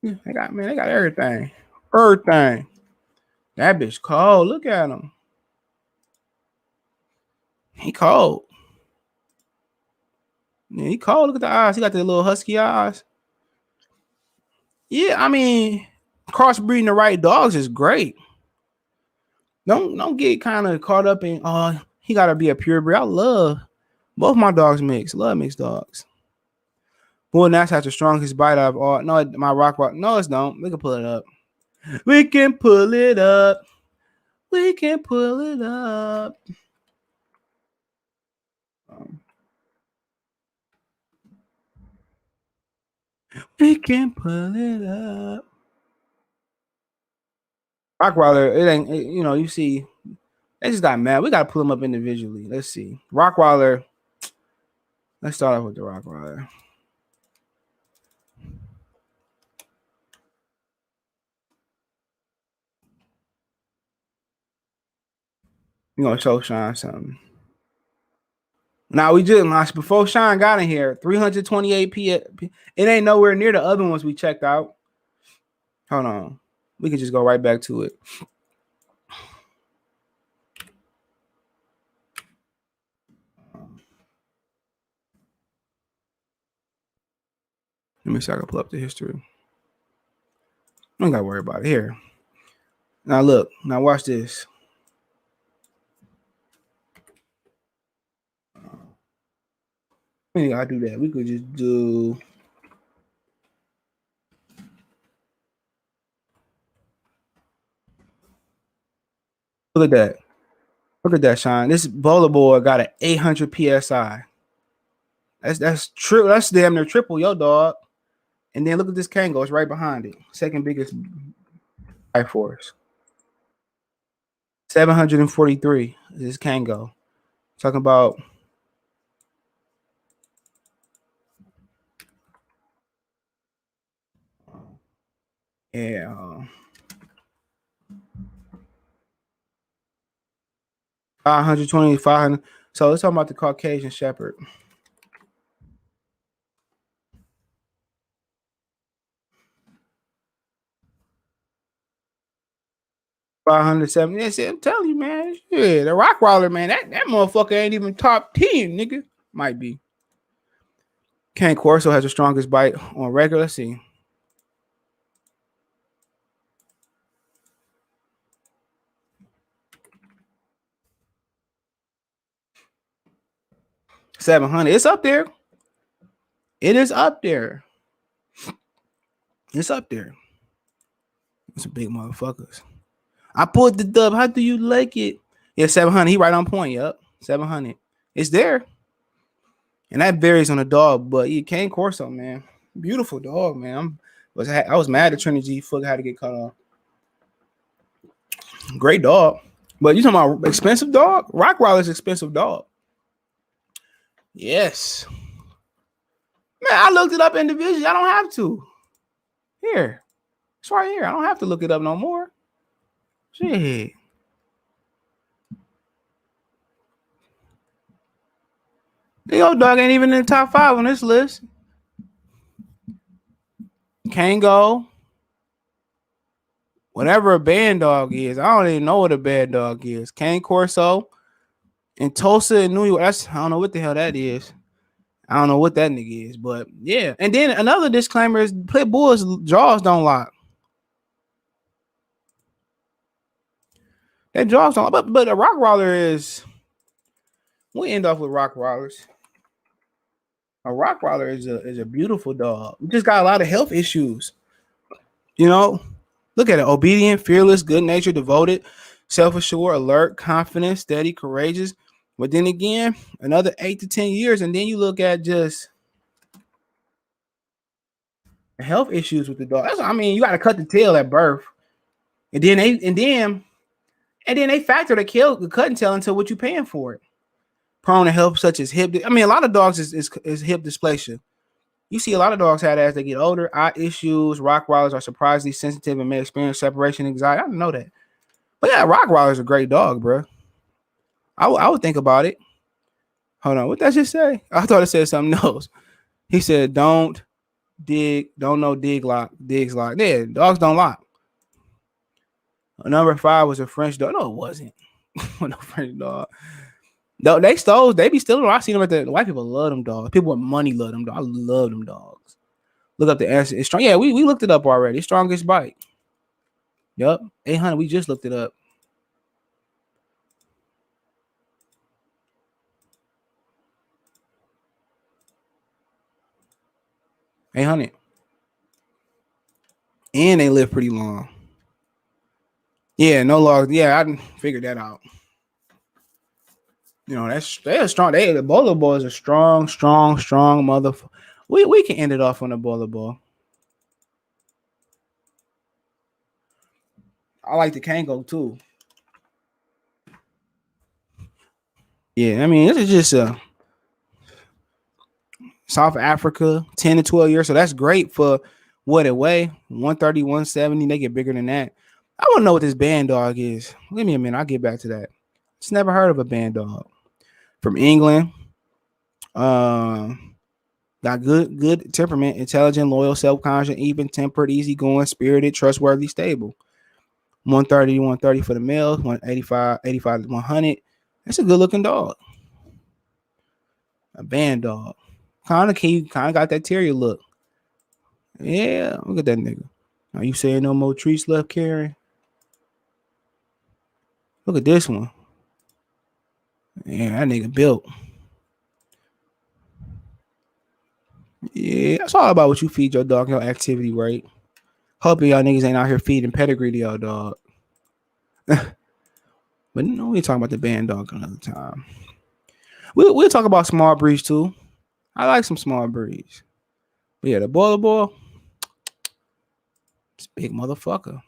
Yeah, they got everything. Everything. That bitch cold. Look at him. He cold. Yeah, he cold. Look at the eyes. He got the little husky eyes. Yeah, I mean, crossbreeding the right dogs is great. Don't get kind of caught up in he gotta be a purebred. I love both my dogs mixed. Love mixed dogs. Bull Nash has the strongest bite of all. No, my rock. No, it's don't. We can pull it up. We can pull it up. We can pull it up. We can pull it up. Rockwaller, it ain't, you see, they just got mad. We got to pull them up individually. Let's see. Rockwaller. Let's start off with the Rockwaller. We're going to show Sean something. Now, we just launched before Sean got in here. 328 P. It ain't nowhere near the other ones we checked out. Hold on. We can just go right back to it. Let me see if I can pull up the history. I don't got to worry about it. Here. Now, look. Now, watch this. We ain't got to do that. We could just do... Look at that. Look at that, Sean. This bowler board got an 800 PSI. That's true. That's damn near triple your dog. And then look at this Kango. It's right behind it. Second biggest life force. 743 is Kango. Talking about yeah. 520, 500. So let's talk about the Caucasian Shepherd. $570. I'm telling you, man. Yeah, the Rockwaller, man. That motherfucker ain't even top 10, nigga. Might be. Cane Corso has the strongest bite on regular. Let's see. $700. It's up there. It is up there. It's up there. Some big motherfuckers. I pulled the dub. How do you like it? Yeah, 700. He right on point. Yep, 700. It's there, and that varies on the dog. But yeah, Cane Corso, man, beautiful dog, man. I was mad at Trinity G. Fuck had to get cut off. Great dog, but you talking about expensive dog? Rockwilder's expensive dog. Yes, man. I looked it up individually. I don't have to. Here, it's right here. I don't have to look it up no more. Shit. Your dog ain't even in the top 5 on this list. Kango. Whatever a band dog is. I don't even know what a band dog is. Cane Corso in Tulsa in New York. I don't know what the hell that is. I don't know what that nigga is. But yeah. And then another disclaimer is Pit Bull's jaws don't lock. That jaws don't lock. But a Rockwaller is... We end off with Rockrollers. A Rockwaller is a beautiful dog. We just got a lot of health issues. You know? Look at it. Obedient, fearless, good-natured, devoted, self-assured, alert, confident, steady, courageous. But then again, another 8 to 10 years, and then you look at just health issues with the dog. You got to cut the tail at birth, and then they factor the cutting tail into what you're paying for it. Prone to help such as hip. A lot of dogs is hip dysplasia. You see a lot of dogs have that as they get older. Eye issues. Rottweilers are surprisingly sensitive and may experience separation anxiety. I didn't know that. But yeah, Rottweiler's a great dog, bro. I would think about it. Hold on. What did that just say? I thought it said something else. He said, don't know digs lock. Yeah, dogs don't lock. Number 5 was a French dog. No, it wasn't. No French dog. No, they be stealing them. I seen them at the white people love them dogs. People with money love them dogs. I love them dogs. Look up the answer. It's strong. Yeah, we looked it up already. Strongest bite. Yup. 800. We just looked it up. $800. And they live pretty long. Yeah, no logs. Yeah, I figured that out. They're strong. The bowler ball is a strong motherfucker. We can end it off on the bowler ball. I like the Kango too. Yeah, I mean, this is just South Africa, 10 to 12 years. So that's great for what it weigh. 130, 170. They get bigger than that. I want to know what this band dog is. Give me a minute. I'll get back to that. Just never heard of a band dog. From England. Got good temperament, intelligent, loyal, self-conscious, even-tempered, easygoing, spirited, trustworthy, stable. 130 to 130 for the males, 85 to 100. That's a good-looking dog. A band dog. Kind of got that terrier look. Yeah, look at that nigga. Are you saying no more treats left, Karen? Look at this one. Yeah, that nigga built. Yeah, it's all about what you feed your dog, your activity rate. Hoping y'all niggas ain't out here feeding pedigree to y'all dog. But no, we talking about the band dog another time. We'll talk about small breeds too. I like some small breeds. But yeah, the boiler ball, it's big motherfucker.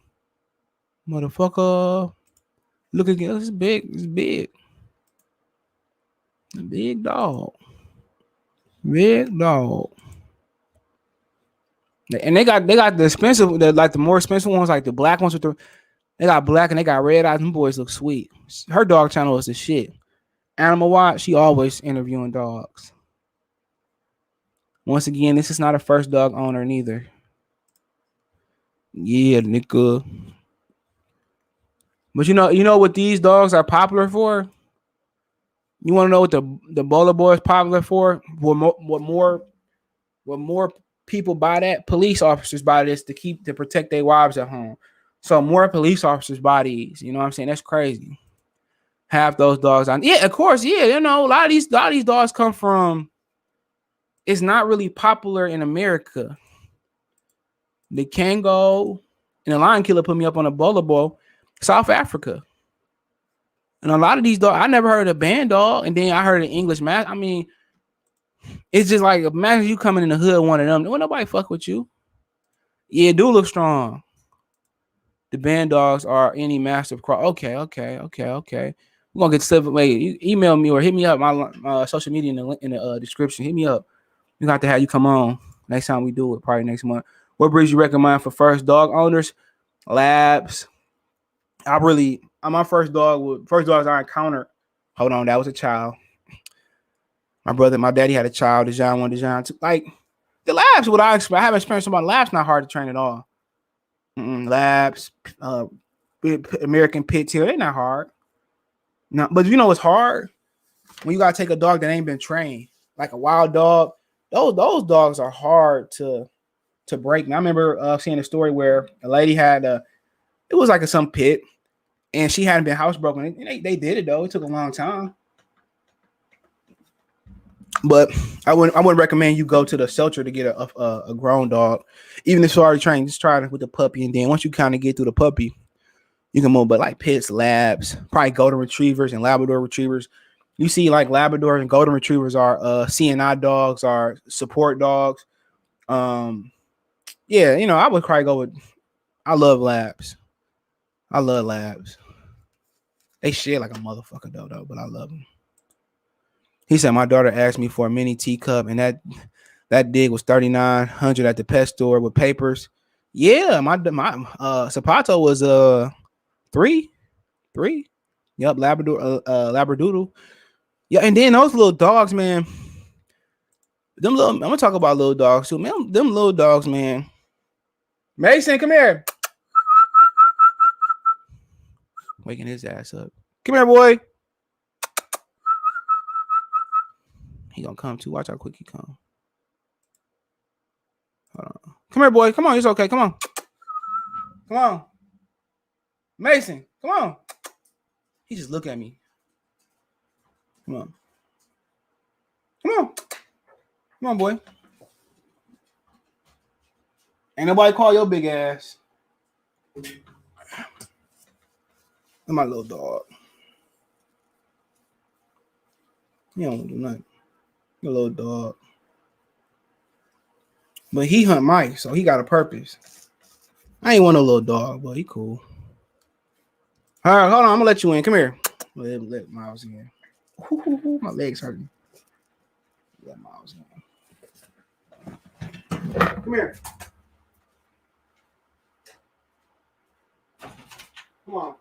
Motherfucker. Look again, it's big. It's big. A big dog. Big dog. And they got the expensive, like the more expensive ones, like the black ones with the. They got black and they got red eyes. Them boys look sweet. Her dog channel is the shit. Animal Watch, she always interviewing dogs. Once again, this is not a first dog owner neither. Yeah, nigga. But you know what these dogs are popular for? You want to know what the bowler boy is popular for? What more people buy that? Police officers buy this to protect their wives at home. So more police officers buy these. You know what I'm saying? That's crazy. Half those dogs on. Yeah, of course. Yeah, you know, a lot of these dogs come from. It's not really popular in America. The Kango and the Lion Killer put me up on a bowler ball, South Africa. And a lot of these dogs, I never heard of a band dog, and then I heard an English mass. I mean, it's just like imagine you coming in the hood, one of them. Will nobody fuck with you? Yeah, it do look strong. The band dogs are any massive cross. Okay. We're gonna get stuff. Wait, you email me or hit me up. My social media in the description. Hit me up. We got to have you come on next time we do it, probably next month. What breeds you recommend for first dog owners? Labs. My first dogs I encountered. Hold on, that was a child. My daddy had a child, Dijon 1, Dijon 2. Like the labs, what I haven't experienced about labs, not hard to train at all. Labs, American Pit Tail, they're not hard. No, but you know what's hard? When you gotta take a dog that ain't been trained, like a wild dog. Those dogs are hard to break. And I remember seeing a story where a lady had it was like some pit, and she hadn't been housebroken. And they did it though. It took a long time. But I wouldn't recommend you go to the shelter to get a grown dog, even if it's already trained. Just try it with the puppy, and then once you kind of get through the puppy, you can move. But like pits, labs, probably golden retrievers and Labrador retrievers. You see, like Labrador and golden retrievers are CNI dogs, are support dogs. Yeah, you know, I would probably go with. I love labs. They shit like a motherfucker though, but I love them. He said my daughter asked me for a mini teacup, and that dig was $3,900 at the pet store with papers. Yeah, my Zapato was three. Yep, Labradoodle. Yeah, and then those little dogs, man. I'm gonna talk about little dogs too, man. Them little dogs, man. Mason, come here. Waking his ass up. Come here, boy. He gonna come too. Watch how quick he come. Hold on. Come here, boy. Come on. It's okay. Come on. Come on. Mason, come on. He just look at me. Come on. Come on. Come on, boy. Ain't nobody call your big ass. Look at my little dog. He don't do nothing. A little dog. But he hunt mice, so he got a purpose. I ain't want a little dog, but he cool. All right, hold on. I'm gonna let you in. Come here. Let Miles in. Ooh, my legs hurting. Let Miles in. Come here. Come on.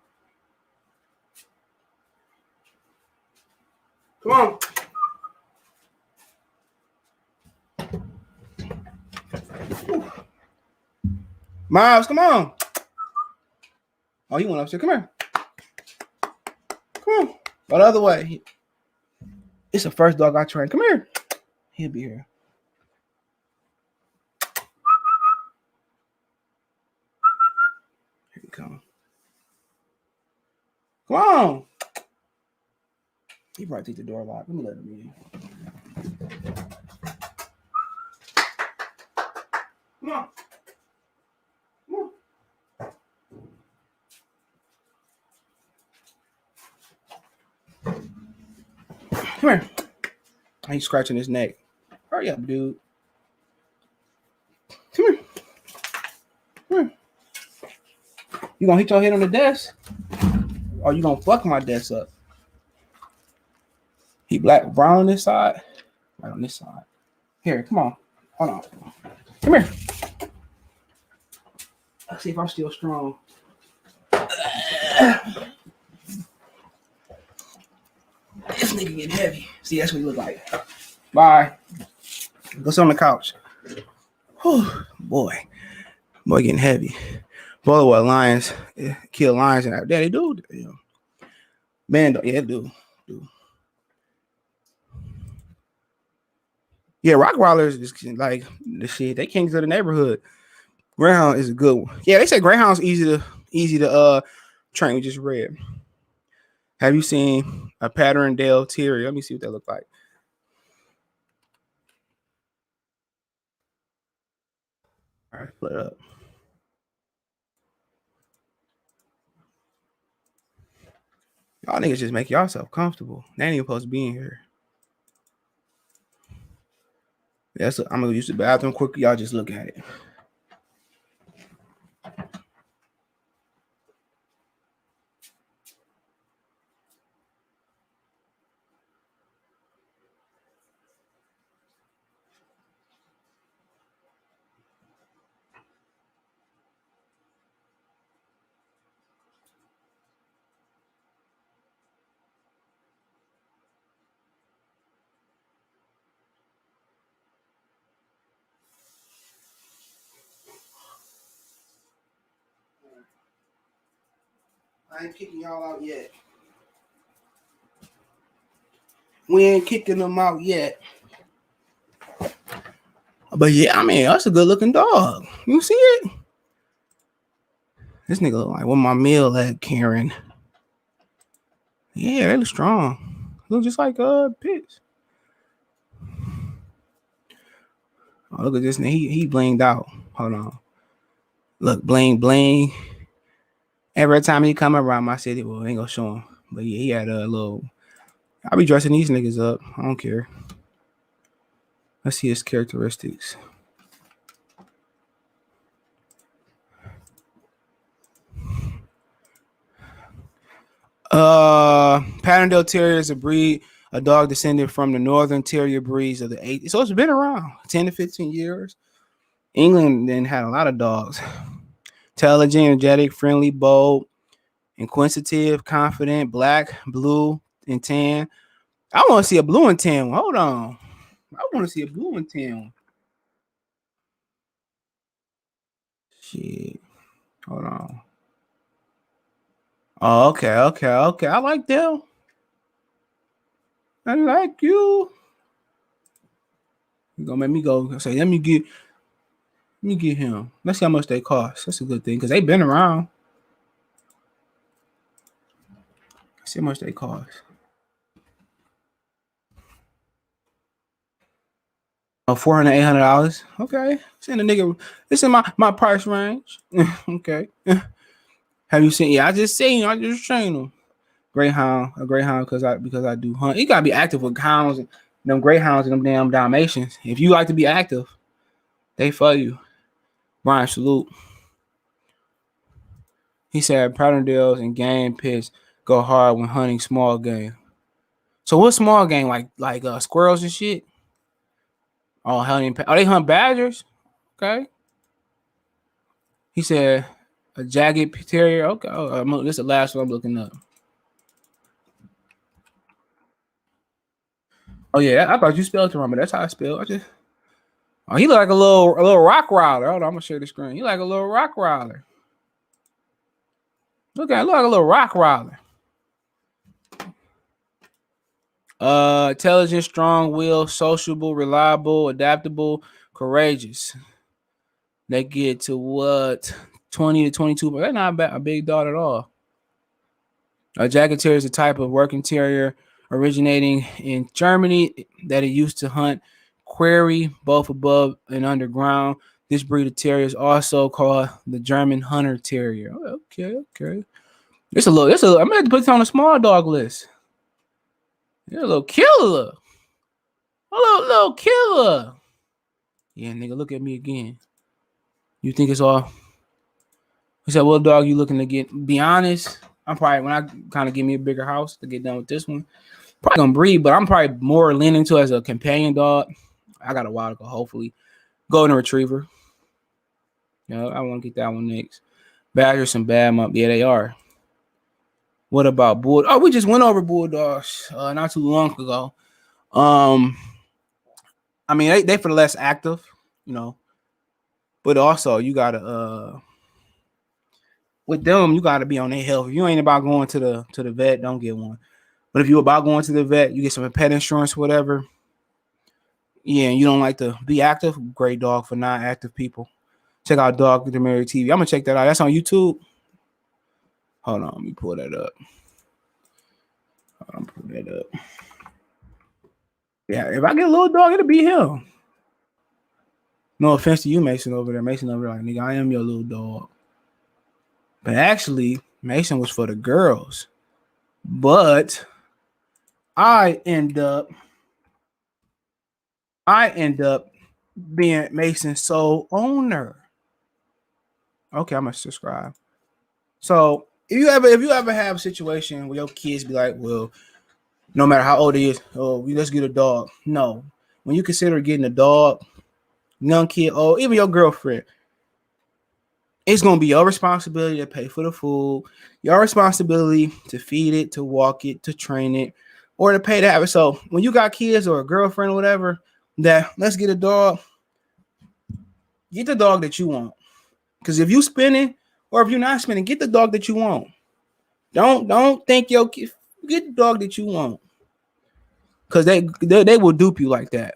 Come on. Miles, come on. Oh, he went upstairs. Come here. Come on. Go the other way. It's the first dog I trained. Come here. He'll be here. Here he comes. Come on. He probably take the door locked. Let me let him in. Come on. Come on. Come here. He's scratching his neck. Hurry up, dude. Come here. Come here. You gonna hit your head on the desk? Or you gonna fuck my desk up? He black, brown on this side? Right on this side. Here, come on. Hold on. Come here. Let's see if I'm still strong. This nigga getting heavy. See, that's what he look like. Bye. Go sit on the couch. Whew, boy. Boy getting heavy. Boy, what lions kill lions and that. Yeah, they do. You know. Man, yeah, they do. Yeah, Rottweilers is like the shit. They kings of the neighborhood. Greyhound is a good one. Yeah, they say Greyhound's easy to train. We just read. Have you seen a Pattern-Dale Terrier? Let me see what that look like. All right, put it up. Y'all niggas just make yourself comfortable. They ain't even supposed to be in here. I'm gonna use the bathroom quick. Y'all just look at it. I ain't kicking y'all out yet. We ain't kicking them out yet. But yeah, I mean, that's a good looking dog. You see it? This nigga look like what my meal at, Karen. Yeah, they look strong. Look just like Pitts. Oh, look at this nigga. He blinged out. Hold on. Look, bling. Every time he come around my city, well, I ain't gonna show him. But yeah, he had a little. I be dressing these niggas up. I don't care. Let's see his characteristics. Pattern-Dale Terrier is a dog descended from the Northern Terrier breeds of the 80s. So it's been around 10 to 15 years. England then had a lot of dogs. Intelligent, energetic, friendly, bold, inquisitive, confident, black, blue, and tan. I want to see a blue and tan one. Hold on. I want to see a blue and tan one. Shit. Hold on. Oh, okay. I like them. I like you. You're gonna make me go say, let me get him. Let's see how much they cost. That's a good thing because they've been around. Let's see how much they cost. Oh, $400, $800. Okay. Send a nigga. This is my price range. Okay. Have you seen? Yeah, I just train them. A greyhound because I do hunt. You gotta be active with hounds and them greyhounds and them damn Dalmatians. If you like to be active, they for you. Brian, salute. He said Patterdales and game pits go hard when hunting small game. So what small game like squirrels and shit? Oh, hunting. Oh, they hunt badgers. Okay. He said a jagged terrier. Okay. This is the last one I'm looking up. Oh yeah, I thought you spelled it wrong, but that's how I spell. Oh, he look like a little rock rider. Hold on, I'm gonna share the screen. He like a little rock rider. Look like a little rock rider. Intelligent, strong-willed, sociable, reliable, adaptable, courageous. They get to what 20 to 22, but they're not a big dog at all. A jagged terrier is a type of working terrier originating in Germany that it used to hunt quarry both above and underground. This breed of terrier is also called the German Hunter Terrier. Okay. This a little. I'm gonna have to put this on a small dog list. You're a little killer. A little killer. Yeah, nigga, look at me again. You think it's all? He said, "What dog you looking to get?" Be honest, I'm probably when I kind of give me a bigger house to get done with this one. Probably gonna breed, but I'm probably more leaning to as a companion dog. I got a while to go. Hopefully, golden retriever. Yeah, I want to get that one next. Badgers and bad month. Yeah, they are. What about bull? Oh, we just went over bulldogs not too long ago. I mean they for the less active, you know, but also you gotta with them you gotta be on their health. If you ain't about going to the vet, don't get one. But if you're about going to the vet, you get some pet insurance, whatever. Yeah, and you don't like to be active, great dog for non-active people. Check out Dog with the Mary TV. I'm gonna check that out. That's on YouTube. Hold on, let me pull that up. Yeah, if I get a little dog, it'll be him. No offense to you, Mason over there. Mason over there, like, nigga, I am your little dog. But actually, Mason was for the girls. But I end up being Mason's sole owner. Okay, I'm gonna subscribe. So if you ever have a situation where your kids be like, well, no matter how old he is, oh, let's get a dog. No, when you consider getting a dog, young kid, oh, even your girlfriend, it's gonna be your responsibility to pay for the food, your responsibility to feed it, to walk it, to train it, or to pay to have it. So when you got kids or a girlfriend or whatever, that let's get a dog, get the dog that you want. Because if you spending or if you're not spending, get the dog that you want. Don't think your kid, get the dog that you want. Because they will dupe you like that.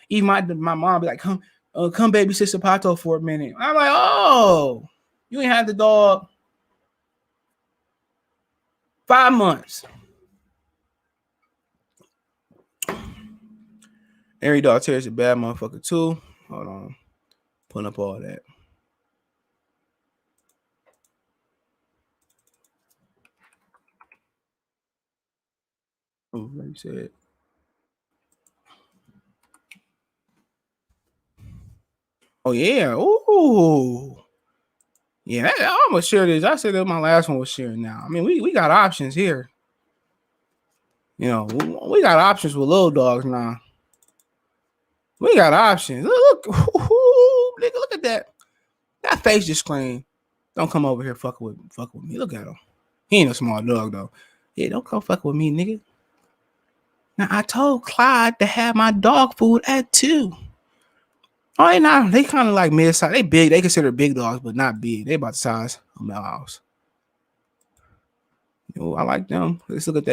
Even my mom be like, come babysit Zapato for a minute. I'm like, oh, you ain't had the dog 5 months. Every dog terrier is a bad motherfucker too. Hold on. Putting up all that. Oh, like you said. Oh yeah. Ooh. Yeah, I'm gonna share this. I said that my last one was sharing now. I mean, we got options here. You know, we got options with little dogs now. We got options. Look, nigga, look at that. That face just screamed. Don't come over here fuck with me. Look at him. He ain't a small dog though. Yeah, don't come fuck with me, nigga. Now I told Clyde to have my dog food at 2. Oh, they kind of like mid-size. They big. They consider big dogs, but not big. They about the size of my house. Oh, I like them. Let's look at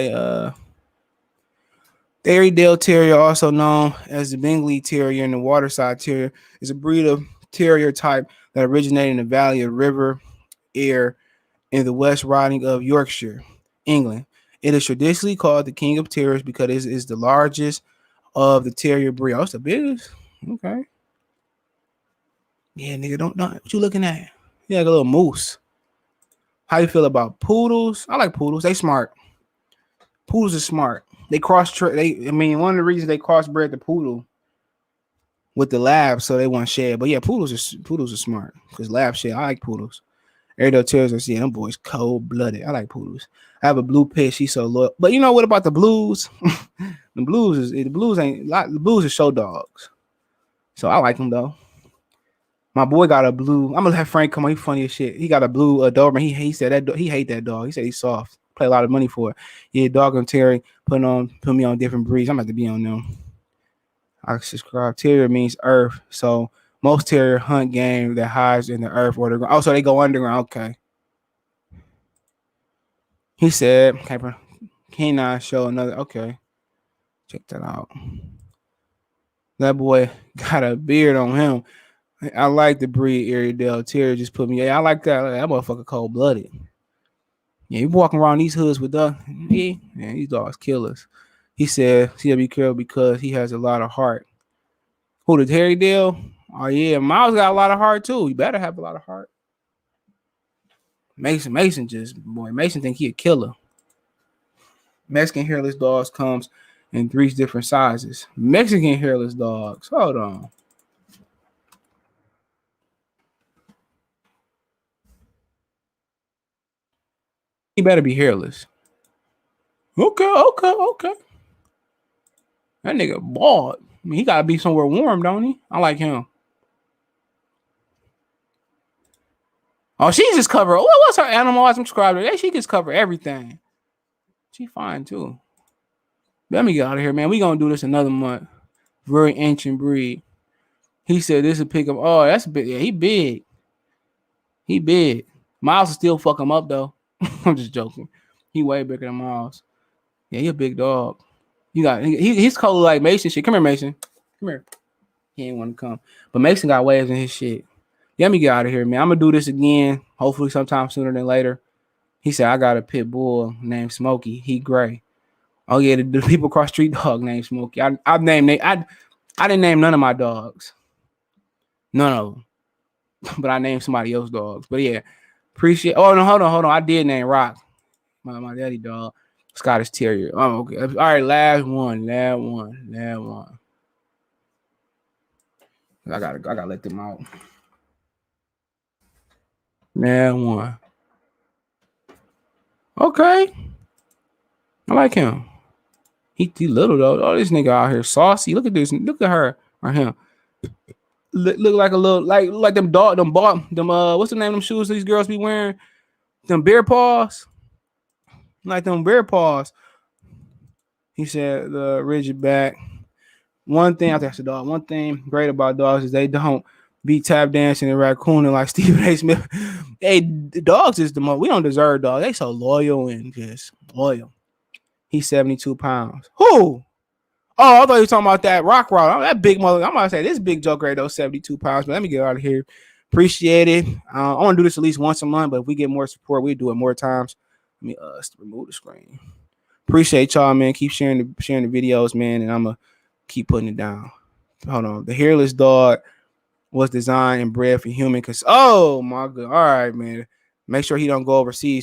they Airedale Terrier, also known as the Bengal Terrier and the Waterside Terrier, is a breed of terrier type that originated in the valley of River Aire in the West Riding of Yorkshire, England. It is traditionally called the King of Terriers because it is the largest of the terrier breed. Oh, it's the biggest. Okay. Yeah, nigga, don't. What you looking at? You like a little moose. How you feel about poodles? I like poodles. They smart. Poodles are smart. They one of the reasons they crossbred the poodle with the lab, so they want shed. But yeah, poodles are smart because lab shed. I like poodles. Airedale Terriers are seeing them boys cold blooded. I like poodles. I have a blue pit. She's so loyal. But you know what about the blues? The blues are show dogs. So I like them though. My boy got a blue. I'm gonna have Frank come on. He funny as shit. He got a blue Doberman. He said that he hate that dog. He said he's soft. Pay a lot of money for it. Yeah, dog and Terry put me on different breeds. I'm about to be on them. I subscribe. Terrier means earth. So most terrier hunt game that hides in the earth or the ground. Oh, so they go underground. Okay. He said, canine show another. Okay. Check that out. That boy got a beard on him. I like the breed Airedale Terrier. Just put me. Yeah, I like that. That motherfucker cold blooded. Yeah, you walking around these hoods with these dogs killers. He said, "See, be careful because he has a lot of heart." Who the Airedale? Oh yeah, Miles got a lot of heart too. You better have a lot of heart. Mason think he a killer. Mexican hairless dogs comes in 3 different sizes. Mexican hairless dogs. Hold on. He better be hairless. Okay. That nigga bald. I mean, he gotta be somewhere warm, don't he? I like him. Oh, she just cover. What's her animal? I subscribe to. Yeah, she just cover everything. She fine too. Let me get out of here, man. We gonna do this another month. Very ancient breed. He said this will pick up. Oh, that's big. Yeah, he big. He big. Miles will still fuck him up though. I'm just joking. He way bigger than Miles. Yeah, he a big dog. He's cold like Mason shit. Come here, Mason. Come here. He ain't want to come. But Mason got waves in his shit. Let me get out of here, man. I'm gonna do this again. Hopefully sometime sooner than later. He said I got a pit bull named Smokey. He gray. Oh yeah, the people cross street dog named Smokey. I didn't name none of my dogs. None of them. But I named somebody else's dogs. But yeah, appreciate. Oh no, hold on. I did name Rock. My daddy dog. Scottish Terrier. Oh, okay. All right, last one. I gotta let them out. Last one. Okay. I like him. He little though. Oh, this nigga out here saucy. Look at this. Look at her or him. Look like a little like them what's the name of them shoes these girls be wearing? Them bear paws. Like them bear paws. He said the rigid back. One thing great about dogs is they don't be tap dancing and raccooning like Stephen A. Smith. Hey, dogs is the most. We don't deserve dogs. They so loyal and just loyal. He's 72 pounds. Who? Oh, I thought you were talking about that rock. That big mother. I'm about to say this big joker right though, 72 pounds. But let me get out of here. Appreciate it. I want to do this at least once a month, but if we get more support, we do it more times. Let me remove the screen. Appreciate y'all, man. Keep sharing the videos, man, and I'm gonna keep putting it down. Hold on. The hairless dog was designed and bred for human. Oh my god. All right, man. Make sure he don't go overseas.